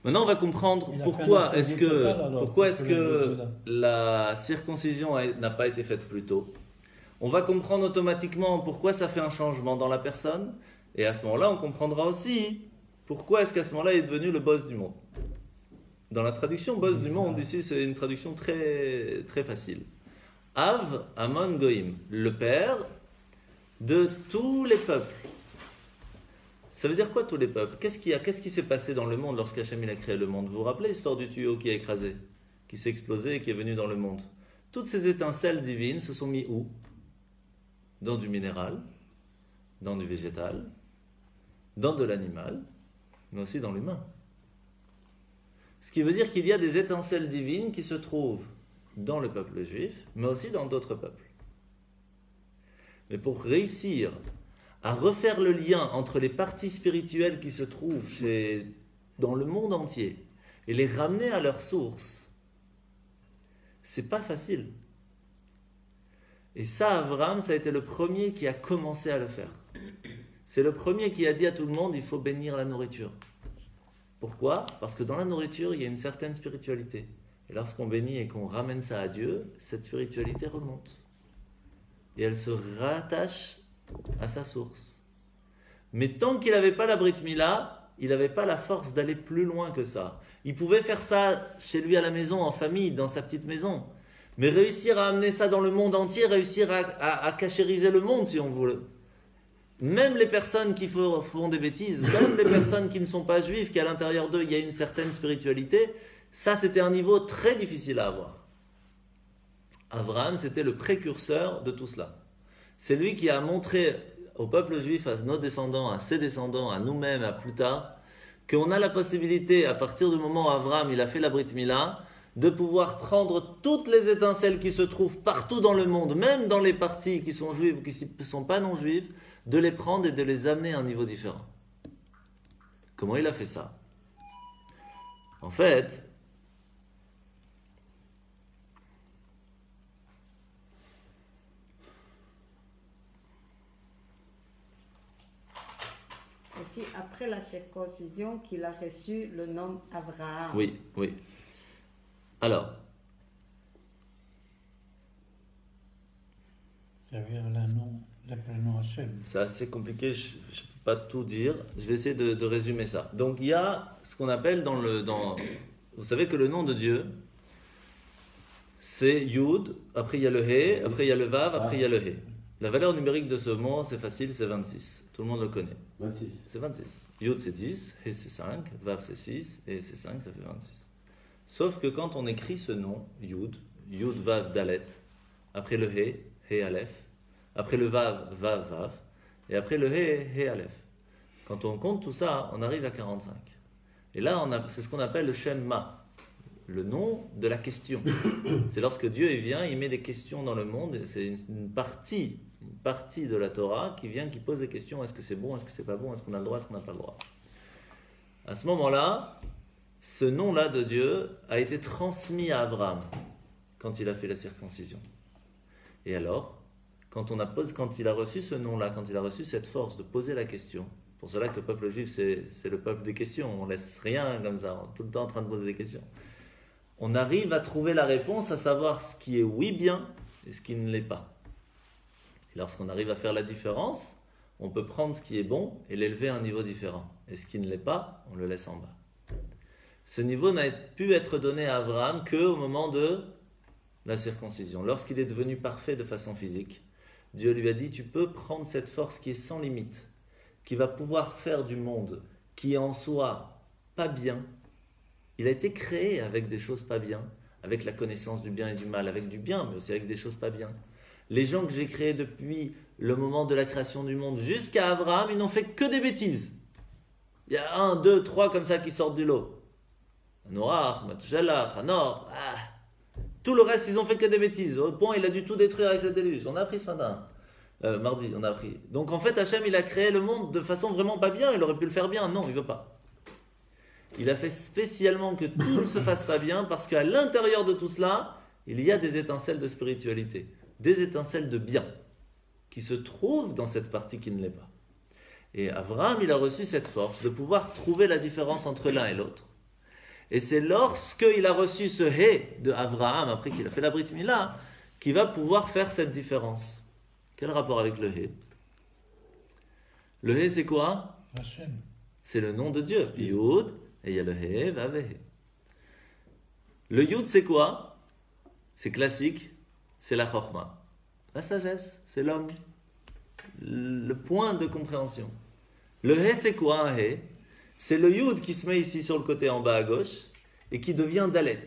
Speaker 1: Maintenant, on va comprendre
Speaker 3: Il a
Speaker 1: pourquoi
Speaker 3: fait un
Speaker 1: est-ce
Speaker 3: incendie
Speaker 1: que,
Speaker 3: total, alors,
Speaker 1: pourquoi est-ce
Speaker 3: pour
Speaker 1: que
Speaker 3: le-
Speaker 1: la circoncision n'a pas été faite plus tôt. On va comprendre automatiquement pourquoi ça fait un changement dans la personne. Et à ce moment-là, on comprendra aussi pourquoi est-ce qu'à ce moment-là, il est devenu le boss du monde. Dans la traduction boss du monde, ici, c'est une traduction très, très facile. Av Amon Goïm, le père de tous les peuples. Ça veut dire quoi tous les peuples? Qu'est-ce qui s'est passé dans le monde lorsqu'Hachem il a créé le monde? Vous vous rappelez l'histoire du tuyau qui a écrasé, qui s'est explosé et qui est venu dans le monde? Toutes ces étincelles divines se sont mis où? Dans du minéral, dans du végétal, dans de l'animal, mais aussi dans l'humain. Ce qui veut dire qu'il y a des étincelles divines qui se trouvent dans le peuple juif, mais aussi dans d'autres peuples. Mais pour réussir à refaire le lien entre les parties spirituelles qui se trouvent dans le monde entier et les ramener à leur source, c'est pas facile. Et ça, Abraham, ça a été le premier qui a commencé à le faire. C'est le premier qui a dit à tout le monde, il faut bénir la nourriture. Pourquoi? Parce que dans la nourriture, il y a une certaine spiritualité. Et lorsqu'on bénit et qu'on ramène ça à Dieu, cette spiritualité remonte. Et elle se rattache à sa source. Mais tant qu'il n'avait pas la Brit Mila, il n'avait pas la force d'aller plus loin que ça. Il pouvait faire ça chez lui à la maison, en famille, dans sa petite maison. Mais réussir à amener ça dans le monde entier, réussir à cachériser le monde, si on veut. Même les personnes qui font des bêtises, même les personnes qui ne sont pas juives, qui à l'intérieur d'eux, il y a une certaine spiritualité, ça c'était un niveau très difficile à avoir. Abraham, c'était le précurseur de tout cela. C'est lui qui a montré au peuple juif, à nos descendants, à ses descendants, à nous-mêmes, à plus tard, qu'on a la possibilité, à partir du moment où Abraham il a fait la Brit Mila, de pouvoir prendre toutes les étincelles qui se trouvent partout dans le monde, même dans les parties qui sont juives ou qui ne sont pas non juives, de les prendre et de les amener à un niveau différent. Comment il a fait ça? En fait,
Speaker 4: Aussi, après la circoncision, qu'il a reçu le nom Abraham.
Speaker 1: oui. Alors,
Speaker 3: Il y avait le prénom Hachem.
Speaker 1: c'est assez compliqué, je ne peux pas tout dire. Je vais essayer de résumer ça. Donc, il y a ce qu'on appelle vous savez que le nom de Dieu, c'est Yud, après il y a le He, après il y a le Vav, après il y a le He. La valeur numérique de ce mot, c'est facile, c'est 26. Tout le monde le connaît.
Speaker 2: 26.
Speaker 1: C'est 26. Yud, c'est 10, He, c'est 5, Vav, c'est 6, et c'est 5, ça fait 26. Sauf que quand on écrit ce nom, Yud, Yud, Vav, Dalet, après le He, He, Aleph, après le Vav, Vav, Vav, et après le He, He, Aleph. Quand on compte tout ça, on arrive à 45. Et là, c'est ce qu'on appelle le Shem Ma, le nom de la question. C'est lorsque Dieu il vient, il met des questions dans le monde, et c'est une partie de la Torah qui vient, qui pose des questions. Est-ce que c'est bon, est-ce que c'est pas bon, est-ce qu'on a le droit, est-ce qu'on n'a pas le droit. À ce moment-là, ce nom-là de Dieu a été transmis à Abraham quand il a fait la circoncision. Et alors, quand il a reçu ce nom-là, quand il a reçu cette force de poser la question, pour cela que le peuple juif, c'est le peuple des questions, on laisse rien comme ça, on est tout le temps en train de poser des questions. On arrive à trouver la réponse, à savoir ce qui est oui bien et ce qui ne l'est pas. Et lorsqu'on arrive à faire la différence, on peut prendre ce qui est bon et l'élever à un niveau différent. Et ce qui ne l'est pas, on le laisse en bas. Ce niveau n'a pu être donné à Abraham qu'au moment de la circoncision. Lorsqu'il est devenu parfait de façon physique, Dieu lui a dit, tu peux prendre cette force qui est sans limite, qui va pouvoir faire du monde, qui est en soi pas bien. Il a été créé avec des choses pas bien, avec la connaissance du bien et du mal, avec du bien, mais aussi avec des choses pas bien. Les gens que j'ai créés depuis le moment de la création du monde jusqu'à Abraham, ils n'ont fait que des bêtises. Il y a 1, 2, 3 comme ça qui sortent du lot. Noach, Matouchalach, Hanor, tout le reste, ils ont fait que des bêtises. Au point, il a dû tout détruire avec le déluge. On a appris ce matin. Mardi, on a appris. Donc en fait, Hachem, il a créé le monde de façon vraiment pas bien. Il aurait pu le faire bien. Non, il veut pas. Il a fait spécialement que tout ne se fasse pas bien parce qu'à l'intérieur de tout cela, il y a des étincelles de spiritualité, des étincelles de bien qui se trouvent dans cette partie qui ne l'est pas. Et Abraham, il a reçu cette force de pouvoir trouver la différence entre l'un et l'autre. Et c'est lorsqu'il a reçu ce hé de Abraham, après qu'il a fait la Brit Mila, qu'il va pouvoir faire cette différence. Quel rapport avec le hé? Le hé, c'est quoi?
Speaker 3: Hachem.
Speaker 1: C'est le nom de Dieu. Yud, et il y a le hé, vav et hé. Le yud, c'est quoi? C'est classique, c'est la chorma. La sagesse, c'est l'homme. Le point de compréhension. Le hé, c'est quoi un hé? C'est le yud qui se met ici sur le côté en bas à gauche et qui devient dalet.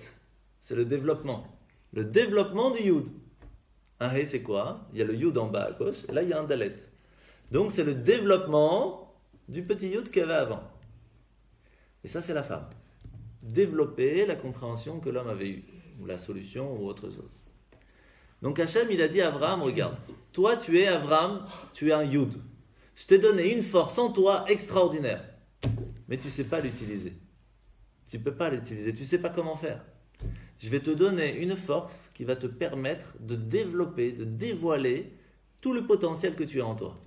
Speaker 1: C'est le développement. Le développement du yud. Un hé, c'est quoi? Il y a le yud en bas à gauche et là, il y a un dalet. Donc, c'est le développement du petit yud qu'il y avait avant. Et ça, c'est la femme. Développer la compréhension que l'homme avait eue, ou la solution, ou autre chose. Donc, Hachem, il a dit à Abraham, regarde, toi, tu es Abraham, tu es un yud. Je t'ai donné une force en toi extraordinaire. Mais tu ne sais pas l'utiliser. Tu ne peux pas l'utiliser, tu ne sais pas comment faire. Je vais te donner une force qui va te permettre de développer, de dévoiler tout le potentiel que tu as en toi.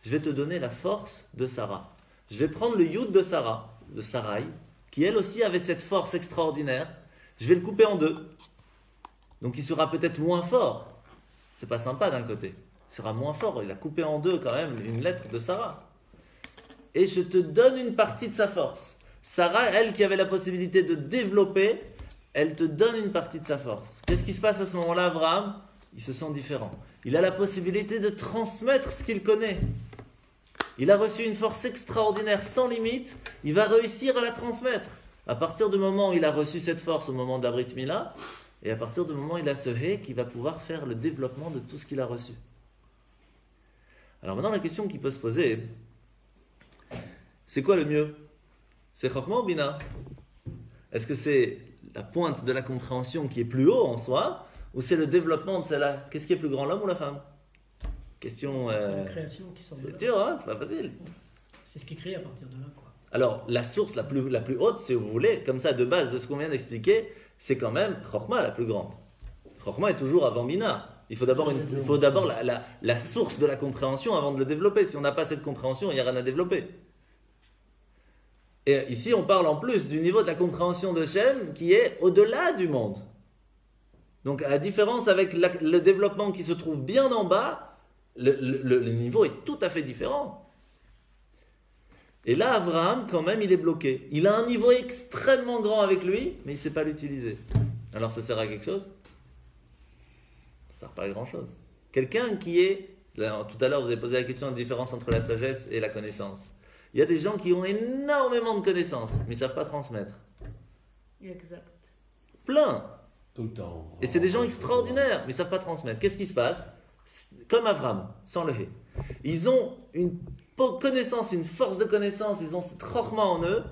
Speaker 1: Je vais te donner la force de Sarah. Je vais prendre le yud de Sarah, de Sarai, qui elle aussi avait cette force extraordinaire. Je vais le couper en deux. Donc il sera peut-être moins fort. C'est pas sympa d'un côté. Il sera moins fort. Il a coupé en deux quand même une lettre de Sarah. Et je te donne une partie de sa force. Sarah, elle qui avait la possibilité de développer, elle te donne une partie de sa force. Qu'est-ce qui se passe à ce moment-là, Abraham? Il se sent différent. Il a la possibilité de transmettre ce qu'il connaît. Il a reçu une force extraordinaire, sans limite. Il va réussir à la transmettre. À partir du moment où il a reçu cette force, au moment d'Abrit Mila, et à partir du moment où il a ce hé, qui va pouvoir faire le développement de tout ce qu'il a reçu. Alors maintenant, la question qui peut se poser, c'est quoi le mieux? C'est Chokhmah ou Bina? Est-ce que c'est la pointe de la compréhension qui est plus haut en soi, ou c'est le développement de celle-là? Qu'est-ce qui est plus grand, l'homme ou la femme? Question.
Speaker 6: C'est la création qui sort de
Speaker 1: C'est
Speaker 6: là.
Speaker 1: dur, hein, c'est pas facile.
Speaker 6: C'est ce qui est créé à partir de là, quoi.
Speaker 1: Alors, la source la plus haute, si vous voulez, comme ça, de base de ce qu'on vient d'expliquer, c'est quand même Chokhmah la plus grande. Chokhmah est toujours avant Bina. Il faut d'abord, la source de la compréhension avant de le développer. Si on n'a pas cette compréhension, il n'y a rien à développer. Et ici, on parle en plus du niveau de la compréhension de Shem qui est au-delà du monde. Donc, à la différence avec le développement qui se trouve bien en bas, le niveau est tout à fait différent. Et là, Abraham, quand même, il est bloqué. Il a un niveau extrêmement grand avec lui, mais il ne sait pas l'utiliser. Alors, ça sert à quelque chose? Ça ne sert pas à grand-chose. Quelqu'un qui est... Là, tout à l'heure, vous avez posé la question de la différence entre la sagesse et la connaissance. Il y a des gens qui ont énormément de connaissances, mais ils ne savent pas transmettre.
Speaker 4: Exact.
Speaker 1: Plein.
Speaker 2: Tout le temps.
Speaker 1: Et c'est des gens extraordinaires, mais ils ne savent pas transmettre. Qu'est-ce qui se passe? Comme Abraham, sans le hé. Ils ont une connaissance, une force de connaissance, ils ont cette chokhmah en eux,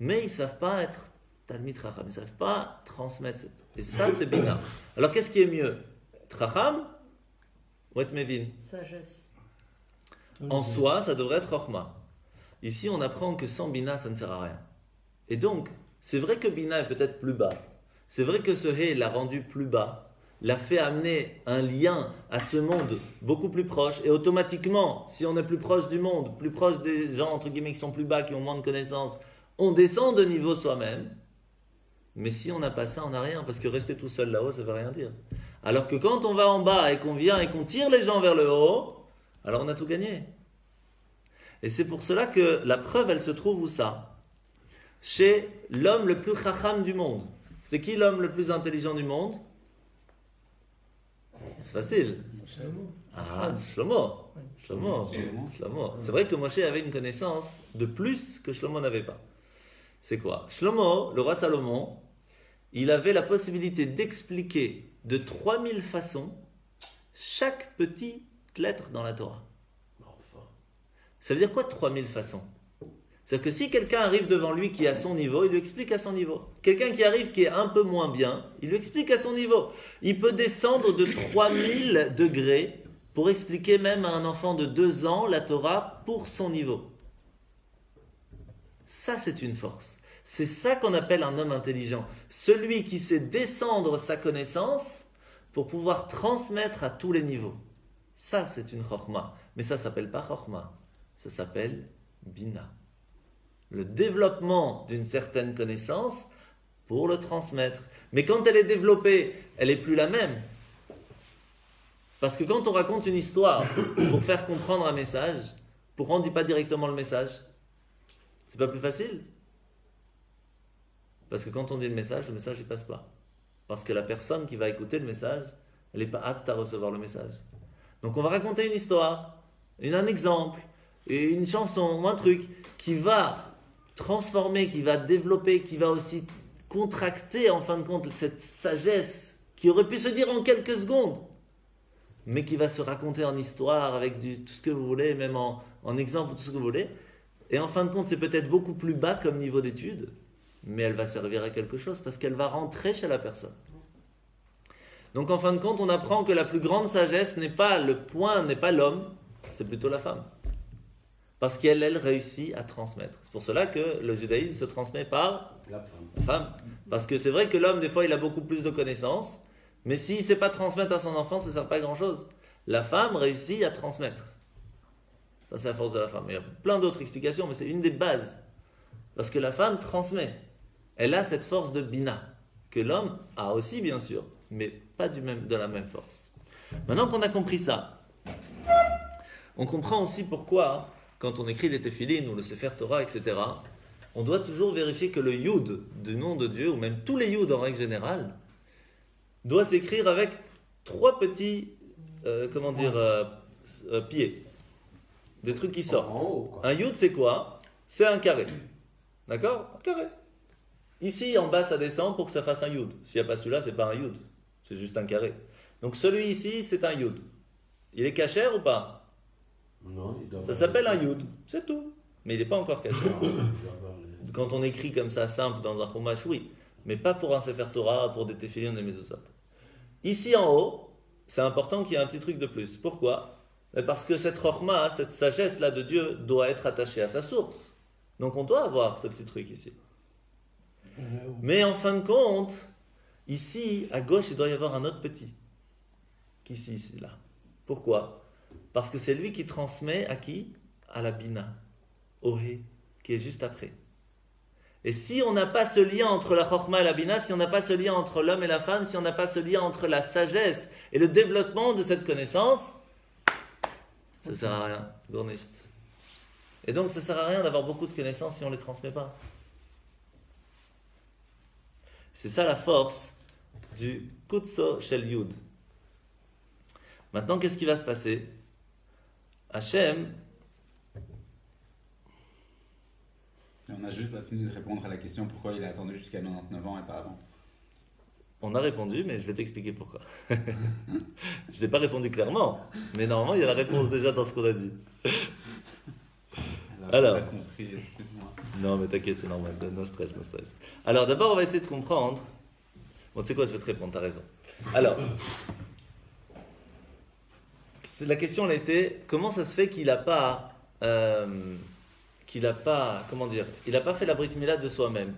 Speaker 1: mais ils ne savent pas être talmid chacham, ils ne savent pas transmettre. Et ça, c'est bina. Alors, qu'est-ce qui est mieux? Chacham ou et mevin?
Speaker 4: Sagesse.
Speaker 1: En soi, ça devrait être chokhmah. Ici, on apprend que sans bina, ça ne sert à rien. Et donc, c'est vrai que bina est peut-être plus bas. C'est vrai que ce hé l'a rendu plus bas, l'a fait amener un lien à ce monde beaucoup plus proche. Et automatiquement, si on est plus proche du monde, plus proche des gens, entre guillemets, qui sont plus bas, qui ont moins de connaissances, on descend de niveau soi-même. Mais si on n'a pas ça, on n'a rien. Parce que rester tout seul là-haut, ça ne veut rien dire. Alors que quand on va en bas et qu'on vient et qu'on tire les gens vers le haut, alors on a tout gagné. Et c'est pour cela que la preuve, elle se trouve où ça? Chez l'homme le plus chacham du monde. C'est qui l'homme le plus intelligent du monde? C'est facile.
Speaker 6: Salomon.
Speaker 1: Ah, Shlomo.
Speaker 6: Ouais.
Speaker 1: Shlomo. C'est vrai que Moshe avait une connaissance de plus que Shlomo n'avait pas. C'est quoi? Shlomo, le roi Salomon, il avait la possibilité d'expliquer de 3000 façons chaque petite lettre dans la Torah.
Speaker 2: Enfin,
Speaker 1: Ça veut dire quoi 3000 façons? C'est-à-dire que si quelqu'un arrive devant lui qui est à son niveau, il lui explique à son niveau. Quelqu'un qui arrive qui est un peu moins bien, il lui explique à son niveau. Il peut descendre de 3000 degrés pour expliquer même à un enfant de 2 ans la Torah pour son niveau. Ça, c'est une force. C'est ça qu'on appelle un homme intelligent. Celui qui sait descendre sa connaissance pour pouvoir transmettre à tous les niveaux. Ça, c'est une chorma. Mais ça ne s'appelle pas chorma. Ça s'appelle bina. Le développement d'une certaine connaissance pour le transmettre. Mais quand elle est développée, elle n'est plus la même. Parce que quand on raconte une histoire pour faire comprendre un message, pourquoi on ne dit pas directement le message? C'est pas plus facile? Parce que quand on dit le message ne passe pas. Parce que la personne qui va écouter le message, elle n'est pas apte à recevoir le message. Donc on va raconter une histoire, un exemple, une chanson ou un truc qui va transformer, qui va développer, qui va aussi contracter en fin de compte cette sagesse qui aurait pu se dire en quelques secondes, mais qui va se raconter en histoire avec tout ce que vous voulez, même en exemple, tout ce que vous voulez. Et en fin de compte, c'est peut-être beaucoup plus bas comme niveau d'étude, mais elle va servir à quelque chose parce qu'elle va rentrer chez la personne. Donc en fin de compte, on apprend que la plus grande sagesse n'est pas l'homme, c'est plutôt la femme. Parce qu'elle réussit à transmettre. C'est pour cela que le judaïsme se transmet par
Speaker 2: la femme.
Speaker 1: la femme. Parce que c'est vrai que l'homme, des fois, il a beaucoup plus de connaissances, mais s'il ne sait pas transmettre à son enfant, ça ne sert pas à grand-chose. La femme réussit à transmettre. Ça, c'est la force de la femme. Il y a plein d'autres explications, mais c'est une des bases. Parce que la femme transmet. Elle a cette force de bina, que l'homme a aussi, bien sûr, mais pas de la même force. Maintenant qu'on a compris ça, on comprend aussi pourquoi, quand on écrit les téphilines ou le Sefer Torah, etc., on doit toujours vérifier que le yud du nom de Dieu, ou même tous les yud en règle générale, doit s'écrire avec 3 petits, pieds. Des trucs qui sortent.
Speaker 2: En haut, quoi.
Speaker 1: Un yud, c'est quoi? C'est un carré. D'accord? Un carré. Ici, en bas, ça descend pour que ça fasse un yud. S'il n'y a pas celui-là, c'est pas un yud. C'est juste un carré. Donc celui ici, c'est un yud. Il est cachère ou pas?
Speaker 2: Non, il doit
Speaker 1: Ça
Speaker 2: avoir-
Speaker 1: s'appelle un yud. C'est tout. Mais il n'est pas encore cachère.
Speaker 2: Il doit avoir les-
Speaker 1: Quand on écrit comme ça, simple, dans un chumash, oui. Mais pas pour un Sefer Torah, pour des téphilines, des mésosot. Ici en haut, c'est important qu'il y ait un petit truc de plus. Pourquoi? Parce que cette chorma, cette sagesse-là de Dieu, doit être attachée à sa source. Donc on doit avoir ce petit truc ici. Mais en fin de compte, ici, à gauche, il doit y avoir un autre petit. Ici, là. Pourquoi? Parce que c'est lui qui transmet à qui? À la bina, au hé, qui est juste après. Et si on n'a pas ce lien entre la chorma et la bina, si on n'a pas ce lien entre l'homme et la femme, si on n'a pas ce lien entre la sagesse et le développement de cette connaissance, ça ne sert à rien, gourniste. Et donc, ça ne sert à rien d'avoir beaucoup de connaissances si on ne les transmet pas. C'est ça la force du Kutso Shel Yud. Maintenant, qu'est-ce qui va se passer? Hachem,
Speaker 5: Et on n'a juste pas fini de répondre à la question pourquoi il a attendu jusqu'à 99 ans et pas avant.
Speaker 1: on a répondu, mais je vais t'expliquer pourquoi. Je n'ai pas répondu clairement, mais normalement, il y a la réponse déjà dans ce qu'on a dit. Alors.
Speaker 5: J'ai pas compris, excuse-moi.
Speaker 1: Non, mais t'inquiète, c'est normal. No stress, no stress. Alors, d'abord, on va essayer de comprendre. Bon, tu sais quoi, je vais te répondre, t'as raison. Alors, la question, elle a été, comment ça se fait qu'il n'a pas, comment dire, il n'a pas fait la Brit Mila de soi-même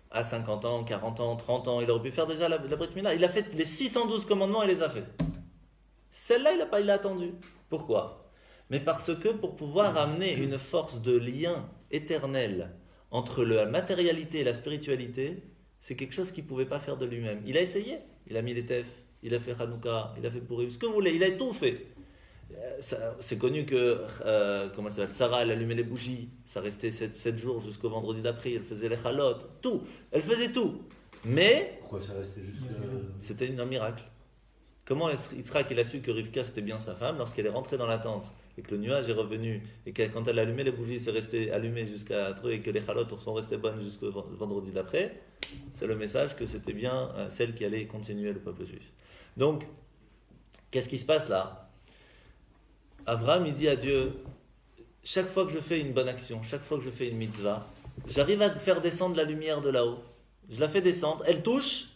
Speaker 1: à 50 ans, 40 ans, 30 ans, il aurait pu faire déjà la Brit Mila. Il a fait les 612 commandements, il les a fait. Celle-là, il a attendu. Pourquoi? Mais parce que pour pouvoir amener une force de lien éternel entre la matérialité et la spiritualité, c'est quelque chose qu'il ne pouvait pas faire de lui-même. Il a essayé. Il a mis les tefs, il a fait Hanouka, il a fait Purim, ce que vous voulez, il a tout fait. C'est connu que Sarah, elle allumait les bougies, ça restait 7 jours jusqu'au vendredi d'après, elle faisait les chalotes, tout. Elle faisait tout. Mais
Speaker 2: Pourquoi ça restait juste...
Speaker 1: c'était un miracle. Comment Yitzhak il a su que Rivka c'était bien sa femme? Lorsqu'elle est rentrée dans la tente et que le nuage est revenu et que quand elle a allumé les bougies, c'est resté allumé jusqu'à et que les chalotes sont restées bonnes jusqu'au vendredi d'après, c'est le message que c'était bien celle qui allait continuer le peuple juif. Donc, qu'est-ce qui se passe là? Abraham il dit à Dieu, chaque fois que je fais une bonne action, chaque fois que je fais une mitzvah, j'arrive à faire descendre la lumière de là-haut. Je la fais descendre, elle touche,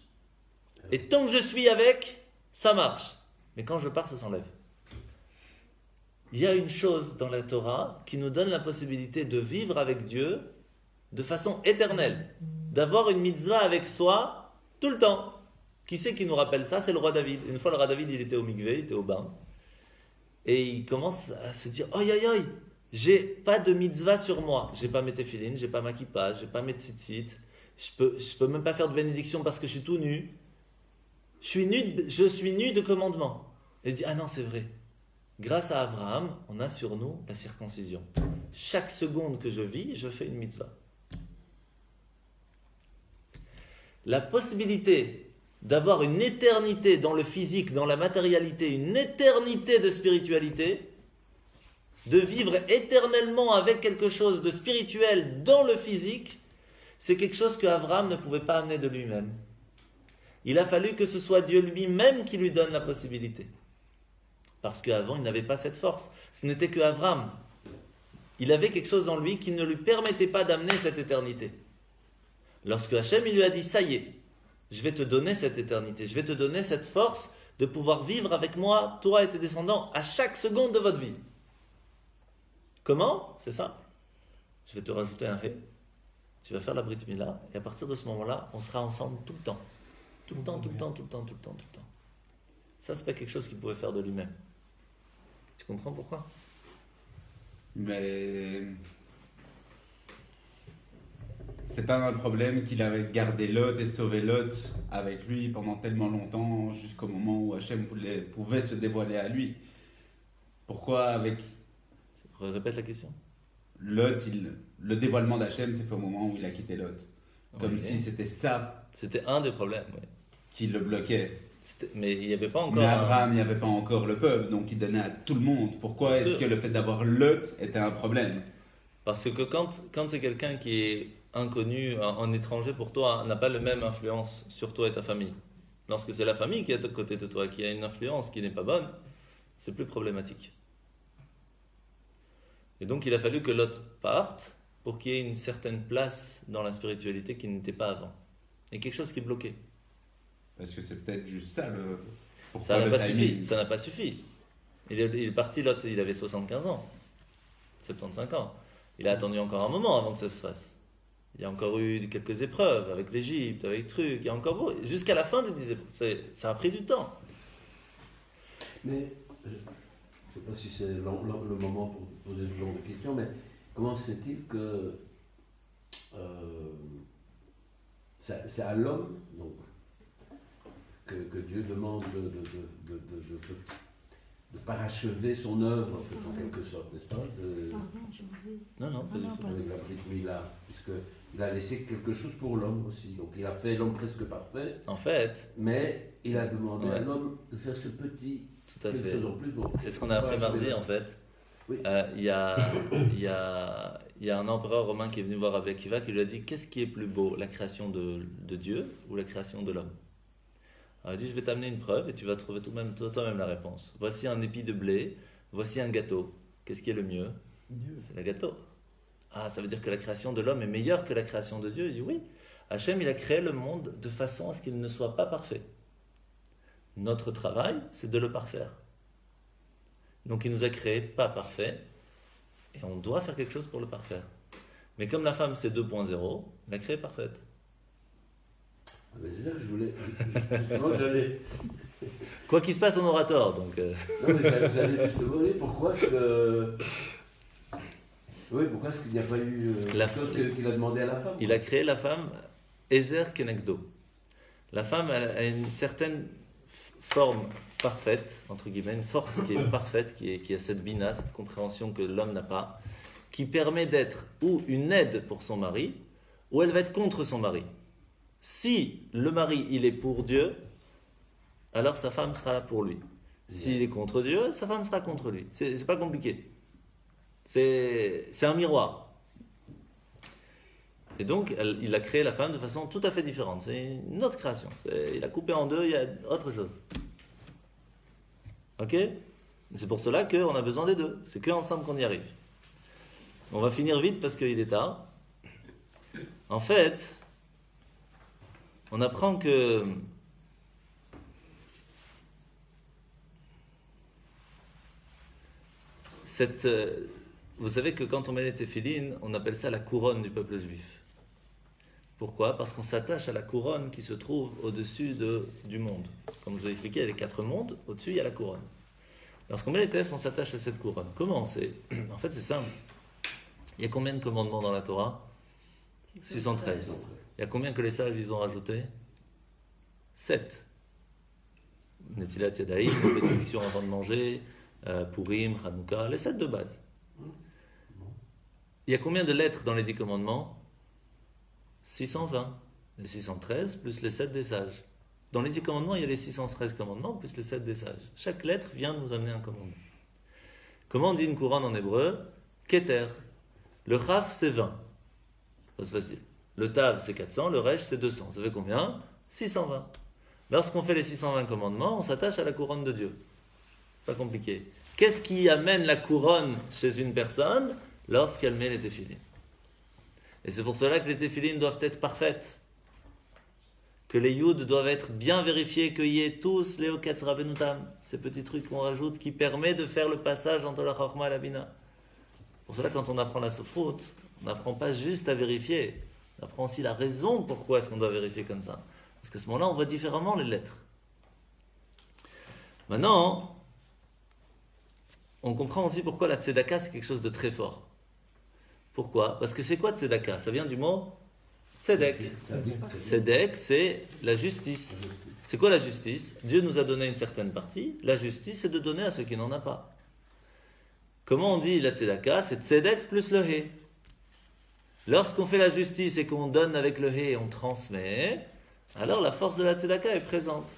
Speaker 1: et tant que je suis avec, ça marche. Mais quand je pars, ça s'enlève. Il y a une chose dans la Torah qui nous donne la possibilité de vivre avec Dieu de façon éternelle. D'avoir une mitzvah avec soi tout le temps. Qui c'est qui nous rappelle ça? C'est le roi David. Une fois, le roi David, il était au mikvé, il était au bain. Et il commence à se dire, oi, oi, oi, j'ai pas de mitzvah sur moi. J'ai pas mes téphilines, j'ai pas ma kippa, j'ai pas mes tzitzit. Je peux même pas faire de bénédiction parce que je suis tout nu. Je suis nu de commandement. Et il dit, ah non, c'est vrai. Grâce à Abraham, on a sur nous la circoncision. Chaque seconde que je vis, je fais une mitzvah. La possibilité d'avoir une éternité dans le physique, dans la matérialité, une éternité de spiritualité, de vivre éternellement avec quelque chose de spirituel dans le physique, c'est quelque chose que Abraham ne pouvait pas amener de lui-même. Il a fallu que ce soit Dieu lui-même qui lui donne la possibilité. Parce qu'avant, il n'avait pas cette force. Ce n'était que Abraham. Il avait quelque chose en lui qui ne lui permettait pas d'amener cette éternité. Lorsque Hachem il lui a dit, ça y est, je vais te donner cette éternité, je vais te donner cette force de pouvoir vivre avec moi, toi et tes descendants, à chaque seconde de votre vie. Comment? C'est simple. Je vais te rajouter un ré, tu vas faire la Brit Mila, et à partir de ce moment-là, on sera ensemble tout le temps. Tout le temps, tout le temps, tout le temps, tout le temps, tout le temps. Ça, c'est pas quelque chose qu'il pouvait faire de lui-même. Tu comprends pourquoi?
Speaker 5: Mais c'est pas un problème qu'il avait gardé Lot et sauvé Lot avec lui pendant tellement longtemps jusqu'au moment où Hachem pouvait se dévoiler à lui. Pourquoi avec
Speaker 1: Répète la question.
Speaker 5: Lot, le dévoilement d'Hachem s'est fait au moment où il a quitté Lot. Comme
Speaker 1: Oui.
Speaker 5: si c'était ça
Speaker 1: C'était un des problèmes, oui.
Speaker 5: qui le bloquait.
Speaker 1: Mais il n'y avait pas encore...
Speaker 5: Mais Abraham, il n'y avait pas encore le peuple, donc il donnait à tout le monde. Pourquoi est-ce que le fait d'avoir Lot était un problème?
Speaker 1: Parce que quand c'est quelqu'un qui est inconnu, en étranger pour toi, n'a pas la même influence sur toi et ta famille. Lorsque c'est la famille qui est à côté de toi, qui a une influence qui n'est pas bonne, c'est plus problématique. Et donc il a fallu que Lot parte pour qu'il y ait une certaine place dans la spiritualité qui n'était pas avant. Et quelque chose qui bloquait.
Speaker 5: Parce que c'est peut-être juste ça le...
Speaker 1: Ça n'a
Speaker 5: le
Speaker 1: pas
Speaker 5: timing.
Speaker 1: suffi. Ça n'a pas suffi. Il est parti, Lot, il avait 75 ans. 75 ans. Il a attendu encore un moment avant que ça se fasse. Il y a encore eu quelques épreuves avec l'Égypte, avec trucs. Il y a encore jusqu'à la fin des 10 épreuves. Ça a pris du temps.
Speaker 2: Mais je ne sais pas si c'est le moment pour poser ce genre de questions, mais comment se fait-il que c'est à l'homme donc que Dieu demande de parachever son œuvre, en quelque sorte, n'est-ce pas?
Speaker 4: Pardon, je vous ai...
Speaker 1: Non, pas du tout.
Speaker 2: Avec la Brit Mila, puisqu'il a laissé quelque chose pour l'homme aussi. Donc il a fait l'homme presque parfait,
Speaker 1: En fait,
Speaker 2: mais il a demandé
Speaker 1: Ouais.
Speaker 2: à l'homme de faire ce petit
Speaker 1: tout à
Speaker 2: quelque
Speaker 1: fait.
Speaker 2: chose en plus. Bon,
Speaker 1: C'est ce qu'on a appris mardi, en fait.
Speaker 2: Oui.
Speaker 1: Il y a un empereur romain qui est venu voir Rabbi Akiva qui lui a dit, qu'est-ce qui est plus beau, la création de Dieu ou la création de l'homme? Alors il dit, je vais t'amener une preuve et tu vas trouver toi-même la réponse. Voici un épi de blé, voici un gâteau. Qu'est-ce qui est le mieux?
Speaker 3: Dieu.
Speaker 1: C'est le gâteau. Ah, ça veut dire que la création de l'homme est meilleure que la création de Dieu? Il dit oui. Hachem, il a créé le monde de façon à ce qu'il ne soit pas parfait. Notre travail, c'est de le parfaire. Donc il nous a créé pas parfait et on doit faire quelque chose pour le parfaire. Mais comme la femme c'est 2.0, il a créé parfaite.
Speaker 2: Ah ben, c'est ça que je voulais. Justement, j'allais.
Speaker 1: Quoi qu'il se passe, on aura tort. Donc,
Speaker 2: Non, mais j'allais justement dire pourquoi est-ce que. Oui, pourquoi est-ce qu'il n'y a pas eu
Speaker 1: La-
Speaker 2: quelque chose qu'il a demandé à la femme?
Speaker 1: il a créé la femme Ezer Kenegdo. La femme elle a une certaine forme parfaite, entre guillemets, une force qui est parfaite, qui a cette bina, cette compréhension que l'homme n'a pas, qui permet d'être ou une aide pour son mari, ou elle va être contre son mari. Si le mari, il est pour Dieu, alors sa femme sera pour lui. S'il est contre Dieu, sa femme sera contre lui. C'est pas compliqué. C'est un miroir. Et donc, il a créé la femme de façon tout à fait différente. C'est une autre création. Il a coupé en deux, il y a autre chose. Ok? C'est pour cela qu'on a besoin des deux. C'est qu'ensemble qu'on y arrive. On va finir vite parce qu'il est tard. En fait, on apprend que vous savez que quand on met les téphilines, on appelle ça la couronne du peuple juif. Pourquoi? Parce qu'on s'attache à la couronne qui se trouve au-dessus du monde. Comme je vous ai expliqué, il y a les 4 mondes, au-dessus il y a la couronne. Lorsqu'on met les tefs, on s'attache à cette couronne. Comment on sait? En fait, c'est simple. Il y a combien de commandements dans la Torah? 613. Il y a combien que les sages ils ont rajouté? 7. Netilat Yadayim, bénédiction avant de manger, Purim, Hanouka, les 7 de base. Il y a combien de lettres dans les 10 commandements? 620. Les 613 plus les 7 des sages. Dans les 10 commandements, il y a les 613 commandements plus les 7 des sages. Chaque lettre vient nous amener un commandement. Comment on dit une couronne en hébreu? Keter. Le Chaf, c'est 20. Ça, c'est facile. Le Tav, c'est 400. Le Resh, c'est 200. Ça fait combien? 620. Lorsqu'on fait les 620 commandements, on s'attache à la couronne de Dieu. Pas compliqué. Qu'est-ce qui amène la couronne chez une personne lorsqu'elle met les téphilines? Et c'est pour cela que les téphilines doivent être parfaites. Que les yuds doivent être bien vérifiés, qu'il y ait tous les oketz rabenutam, ces petits trucs qu'on rajoute qui permettent de faire le passage entre la chorma et la bina. Pour cela, quand on apprend la sophroute, on n'apprend pas juste à vérifier, on apprend aussi la raison pourquoi est-ce qu'on doit vérifier comme ça. Parce qu'à ce moment-là, on voit différemment les lettres. Maintenant, on comprend aussi pourquoi la tzedaka, c'est quelque chose de très fort. Pourquoi? Parce que c'est quoi tzedaka? Ça vient du mot tzedek. Tzedek, c'est la justice. C'est quoi la justice? Dieu nous a donné une certaine partie. La justice, c'est de donner à ceux qui n'en ont pas. Comment on dit la tzedaka? C'est tzedek plus le he. Lorsqu'on fait la justice et qu'on donne avec le he et on transmet, alors la force de la tzedaka est présente.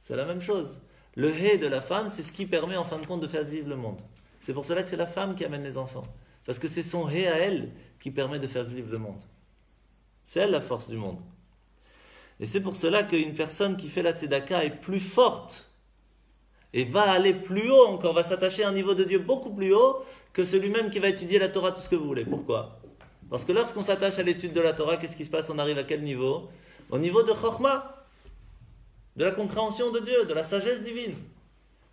Speaker 1: C'est la même chose. Le he de la femme, c'est ce qui permet en fin de compte de faire vivre le monde. C'est pour cela que c'est la femme qui amène les enfants. Parce que c'est son he à elle qui permet de faire vivre le monde. C'est elle la force du monde. Et c'est pour cela qu'une personne qui fait la tzedaka est plus forte et va aller plus haut encore, va s'attacher à un niveau de Dieu beaucoup plus haut que celui-même qui va étudier la Torah, tout ce que vous voulez. Pourquoi? Parce que lorsqu'on s'attache à l'étude de la Torah, qu'est-ce qui se passe? On arrive à quel niveau? Au niveau de Chokhmah, de la compréhension de Dieu, de la sagesse divine.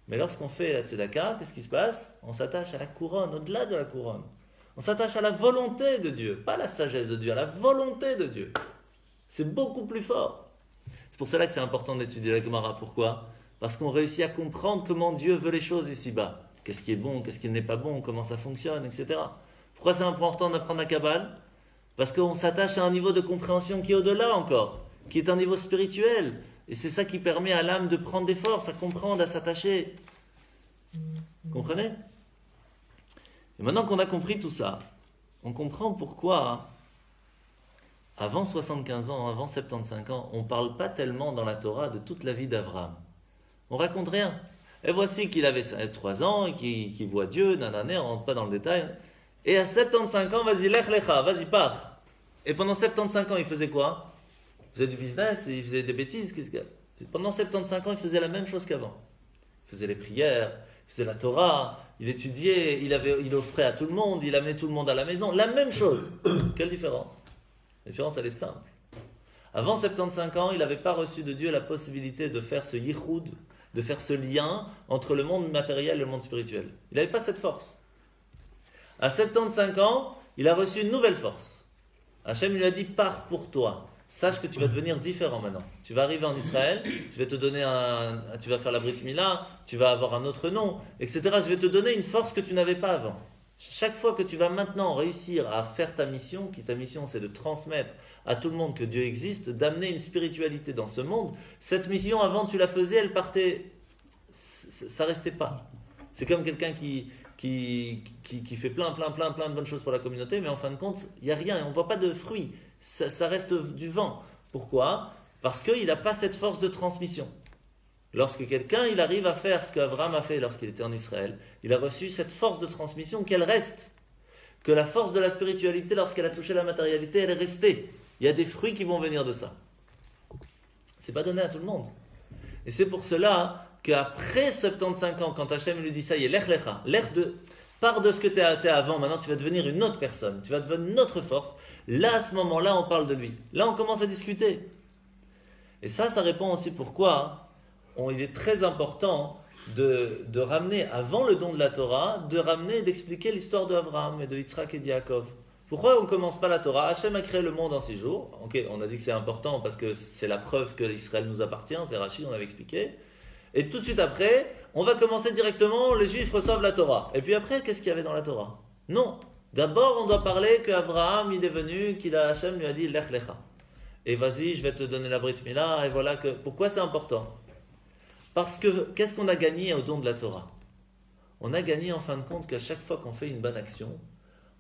Speaker 1: Mais lorsqu'on fait la tzedaka, qu'est-ce qui se passe? On s'attache à la couronne, au-delà de la couronne. On s'attache à la volonté de Dieu, pas à la sagesse de Dieu, à la volonté de Dieu. C'est beaucoup plus fort. C'est pour cela que c'est important d'étudier la Gemara. Pourquoi? Parce qu'on réussit à comprendre comment Dieu veut les choses ici-bas. Qu'est-ce qui est bon, qu'est-ce qui n'est pas bon, comment ça fonctionne, etc. Pourquoi c'est important d'apprendre la Kabbale? Parce qu'on s'attache à un niveau de compréhension qui est au-delà encore, qui est un niveau spirituel. Et c'est ça qui permet à l'âme de prendre des forces, à comprendre, à s'attacher. Vous comprenez? Et maintenant qu'on a compris tout ça, on comprend pourquoi, avant 75 ans, avant 75 ans, on ne parle pas tellement dans la Torah de toute la vie d'Abraham. On raconte rien. Et voici qu'il avait 3 ans, et qu'il voit Dieu, nanana, on ne rentre pas dans le détail. Et à 75 ans, vas-y, lech lecha, vas-y, pars. Et pendant 75 ans, il faisait quoi? Il faisait du business, il faisait des bêtises. Pendant 75 ans, il faisait la même chose qu'avant. Il faisait les prières, il faisait la Torah, il étudiait, il offrait à tout le monde, il amenait tout le monde à la maison. La même chose. Quelle différence? La différence, elle est simple. Avant 75 ans, il n'avait pas reçu de Dieu la possibilité de faire ce yichoud, de faire ce lien entre le monde matériel et le monde spirituel. Il n'avait pas cette force. À 75 ans, il a reçu une nouvelle force. Hachem lui a dit, pars pour toi. Sache que tu vas devenir différent maintenant. Tu vas arriver en Israël, je vais te donner tu vas faire la Brit Mila, tu vas avoir un autre nom, etc. Je vais te donner une force que tu n'avais pas avant. Chaque fois que tu vas maintenant réussir à faire ta mission, ta mission c'est de transmettre à tout le monde que Dieu existe, d'amener une spiritualité dans ce monde, cette mission avant tu la faisais, elle partait, ça restait pas. C'est comme quelqu'un qui fait plein de bonnes choses pour la communauté, mais en fin de compte, il n'y a rien, on ne voit pas de fruits. Ça reste du vent. Pourquoi? Parce qu'il n'a pas cette force de transmission. Lorsque quelqu'un il arrive à faire ce qu'Abraham a fait lorsqu'il était en Israël, il a reçu cette force de transmission qu'elle reste. Que la force de la spiritualité, lorsqu'elle a touché la matérialité, elle est restée. Il y a des fruits qui vont venir de ça. C'est pas donné à tout le monde. Et c'est pour cela qu'après 75 ans, quand Hachem lui dit ça y est, lech lecha, pars de ce que tu étais avant, maintenant tu vas devenir une autre personne, tu vas devenir une autre force. Là, à ce moment-là, on parle de lui. Là, on commence à discuter. Et ça répond aussi pourquoi il est très important de ramener, avant le don de la Torah, d'expliquer l'histoire d'Abraham et de Yitzhak et de Yaakov. Pourquoi on ne commence pas la Torah? Hachem a créé le monde en 6 jours. Ok, on a dit que c'est important parce que c'est la preuve que l'Israël nous appartient, c'est Rachid, on avait expliqué. Et tout de suite après, on va commencer directement, les Juifs reçoivent la Torah. Et puis après, qu'est-ce qu'il y avait dans la Torah? Non. D'abord, on doit parler qu'Abraham, il est venu, Hachem lui a dit, Lech Lecha. Et vas-y, je vais te donner la Brit Mila, et voilà que... Pourquoi c'est important? Parce que, qu'est-ce qu'on a gagné au don de la Torah? On a gagné en fin de compte qu'à chaque fois qu'on fait une bonne action,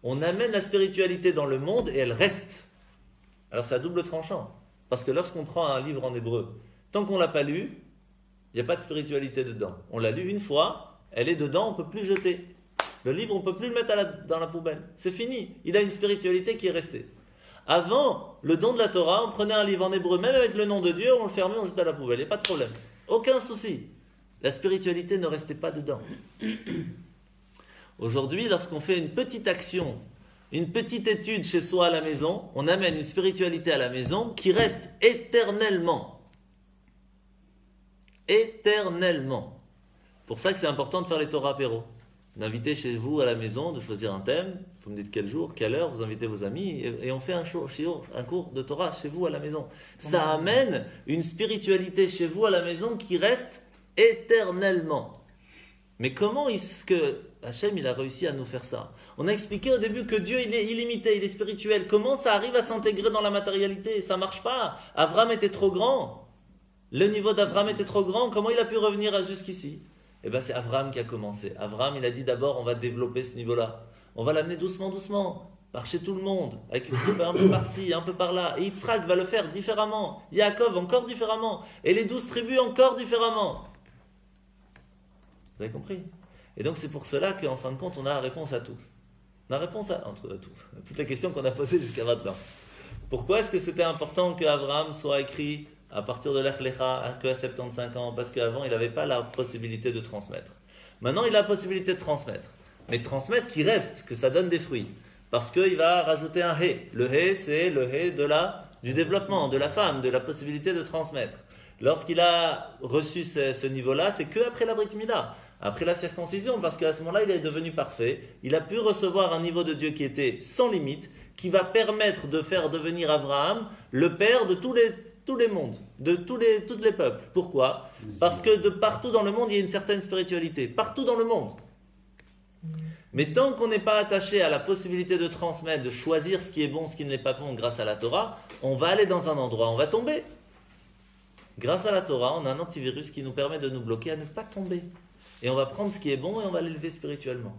Speaker 1: on amène la spiritualité dans le monde et elle reste. Alors c'est à double tranchant. Parce que lorsqu'on prend un livre en hébreu, tant qu'on ne l'a pas lu, il n'y a pas de spiritualité dedans. On l'a lu une fois, elle est dedans, on ne peut plus jeter. Le livre, on ne peut plus le mettre dans la poubelle. C'est fini. Il a une spiritualité qui est restée. Avant, le don de la Torah, on prenait un livre en hébreu, même avec le nom de Dieu, on le fermait, on le jetait à la poubelle. Il n'y a pas de problème. Aucun souci. La spiritualité ne restait pas dedans. Aujourd'hui, lorsqu'on fait une petite action, une petite étude chez soi à la maison, on amène une spiritualité à la maison qui reste éternellement. Éternellement. Pour ça que c'est important de faire les Torah apéro. D'inviter chez vous à la maison, de choisir un thème, vous me dites quel jour, quelle heure, vous invitez vos amis, et on fait un cours de Torah chez vous à la maison. Ça amène une spiritualité chez vous à la maison qui reste éternellement. Mais comment est-ce que Hachem il a réussi à nous faire ça? On a expliqué au début que Dieu il est illimité, il est spirituel. Comment ça arrive à s'intégrer dans la matérialité? Ça marche pas. Abraham était trop grand. Le niveau d'Abraham était trop grand. Comment il a pu revenir jusqu'ici? Eh bien, c'est Abraham qui a commencé. Abraham, il a dit d'abord, on va développer ce niveau-là. On va l'amener doucement, doucement, par chez tout le monde, avec un peu par-ci, un peu par-là. Et Yitzhak va le faire différemment. Yaakov encore différemment. Et les 12 tribus encore différemment. Vous avez compris? Et donc, c'est pour cela qu'en fin de compte, on a la réponse à tout. On a la réponse à tout. Toutes les questions qu'on a posées jusqu'à maintenant. Pourquoi est-ce que c'était important qu'Abraham soit écrit à partir de Lech Lecha, que à 75 ans, parce qu'avant, il n'avait pas la possibilité de transmettre. Maintenant, il a la possibilité de transmettre. Mais transmettre qui reste, que ça donne des fruits. Parce qu'il va rajouter un hé. Le hé, c'est le hé du développement, de la femme, de la possibilité de transmettre. Lorsqu'il a reçu ce niveau-là, c'est qu'après la Brit Mila, après la circoncision, parce qu'à ce moment-là, il est devenu parfait. Il a pu recevoir un niveau de Dieu qui était sans limite, qui va permettre de faire devenir Abraham le père de tous les mondes, de tous les peuples. Pourquoi? Parce que de partout dans le monde, il y a une certaine spiritualité. Partout dans le monde. Mais tant qu'on n'est pas attaché à la possibilité de transmettre, de choisir ce qui est bon, ce qui ne l'est pas bon grâce à la Torah, on va aller dans un endroit, on va tomber. Grâce à la Torah, on a un antivirus qui nous permet de nous bloquer à ne pas tomber. Et on va prendre ce qui est bon et on va l'élever spirituellement.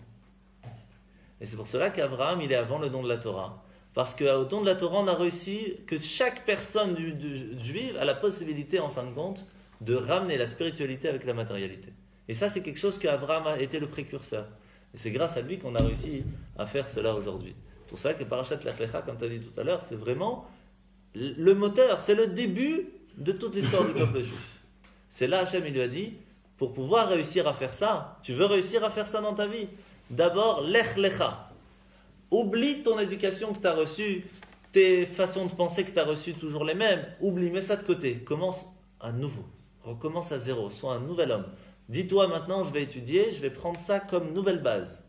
Speaker 1: Et c'est pour cela qu'Abraham, il est avant le don de la Torah. Parce qu'au don de la Torah, on a réussi que chaque personne juive a la possibilité, en fin de compte, de ramener la spiritualité avec la matérialité. Et ça, c'est quelque chose qu'Abraham a été le précurseur. Et c'est grâce à lui qu'on a réussi à faire cela aujourd'hui. C'est pour ça que Parashat Lech Lecha, comme tu as dit tout à l'heure, c'est vraiment le moteur, c'est le début de toute l'histoire du peuple juif. C'est là, Hachem, il lui a dit, pour pouvoir réussir à faire ça, tu veux réussir à faire ça dans ta vie, d'abord, Lech Lecha. Oublie ton éducation que tu as reçue, tes façons de penser que tu as reçues toujours les mêmes. Oublie, mets ça de côté. Commence à nouveau. Recommence à zéro. Sois un nouvel homme. Dis-toi maintenant, je vais étudier, je vais prendre ça comme nouvelle base.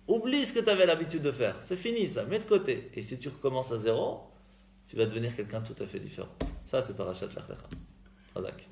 Speaker 1: Oublie ce que tu avais l'habitude de faire. C'est fini ça, mets de côté. Et si tu recommences à zéro, tu vas devenir quelqu'un tout à fait différent. Ça, c'est Parashat Lech Lecha. Razak.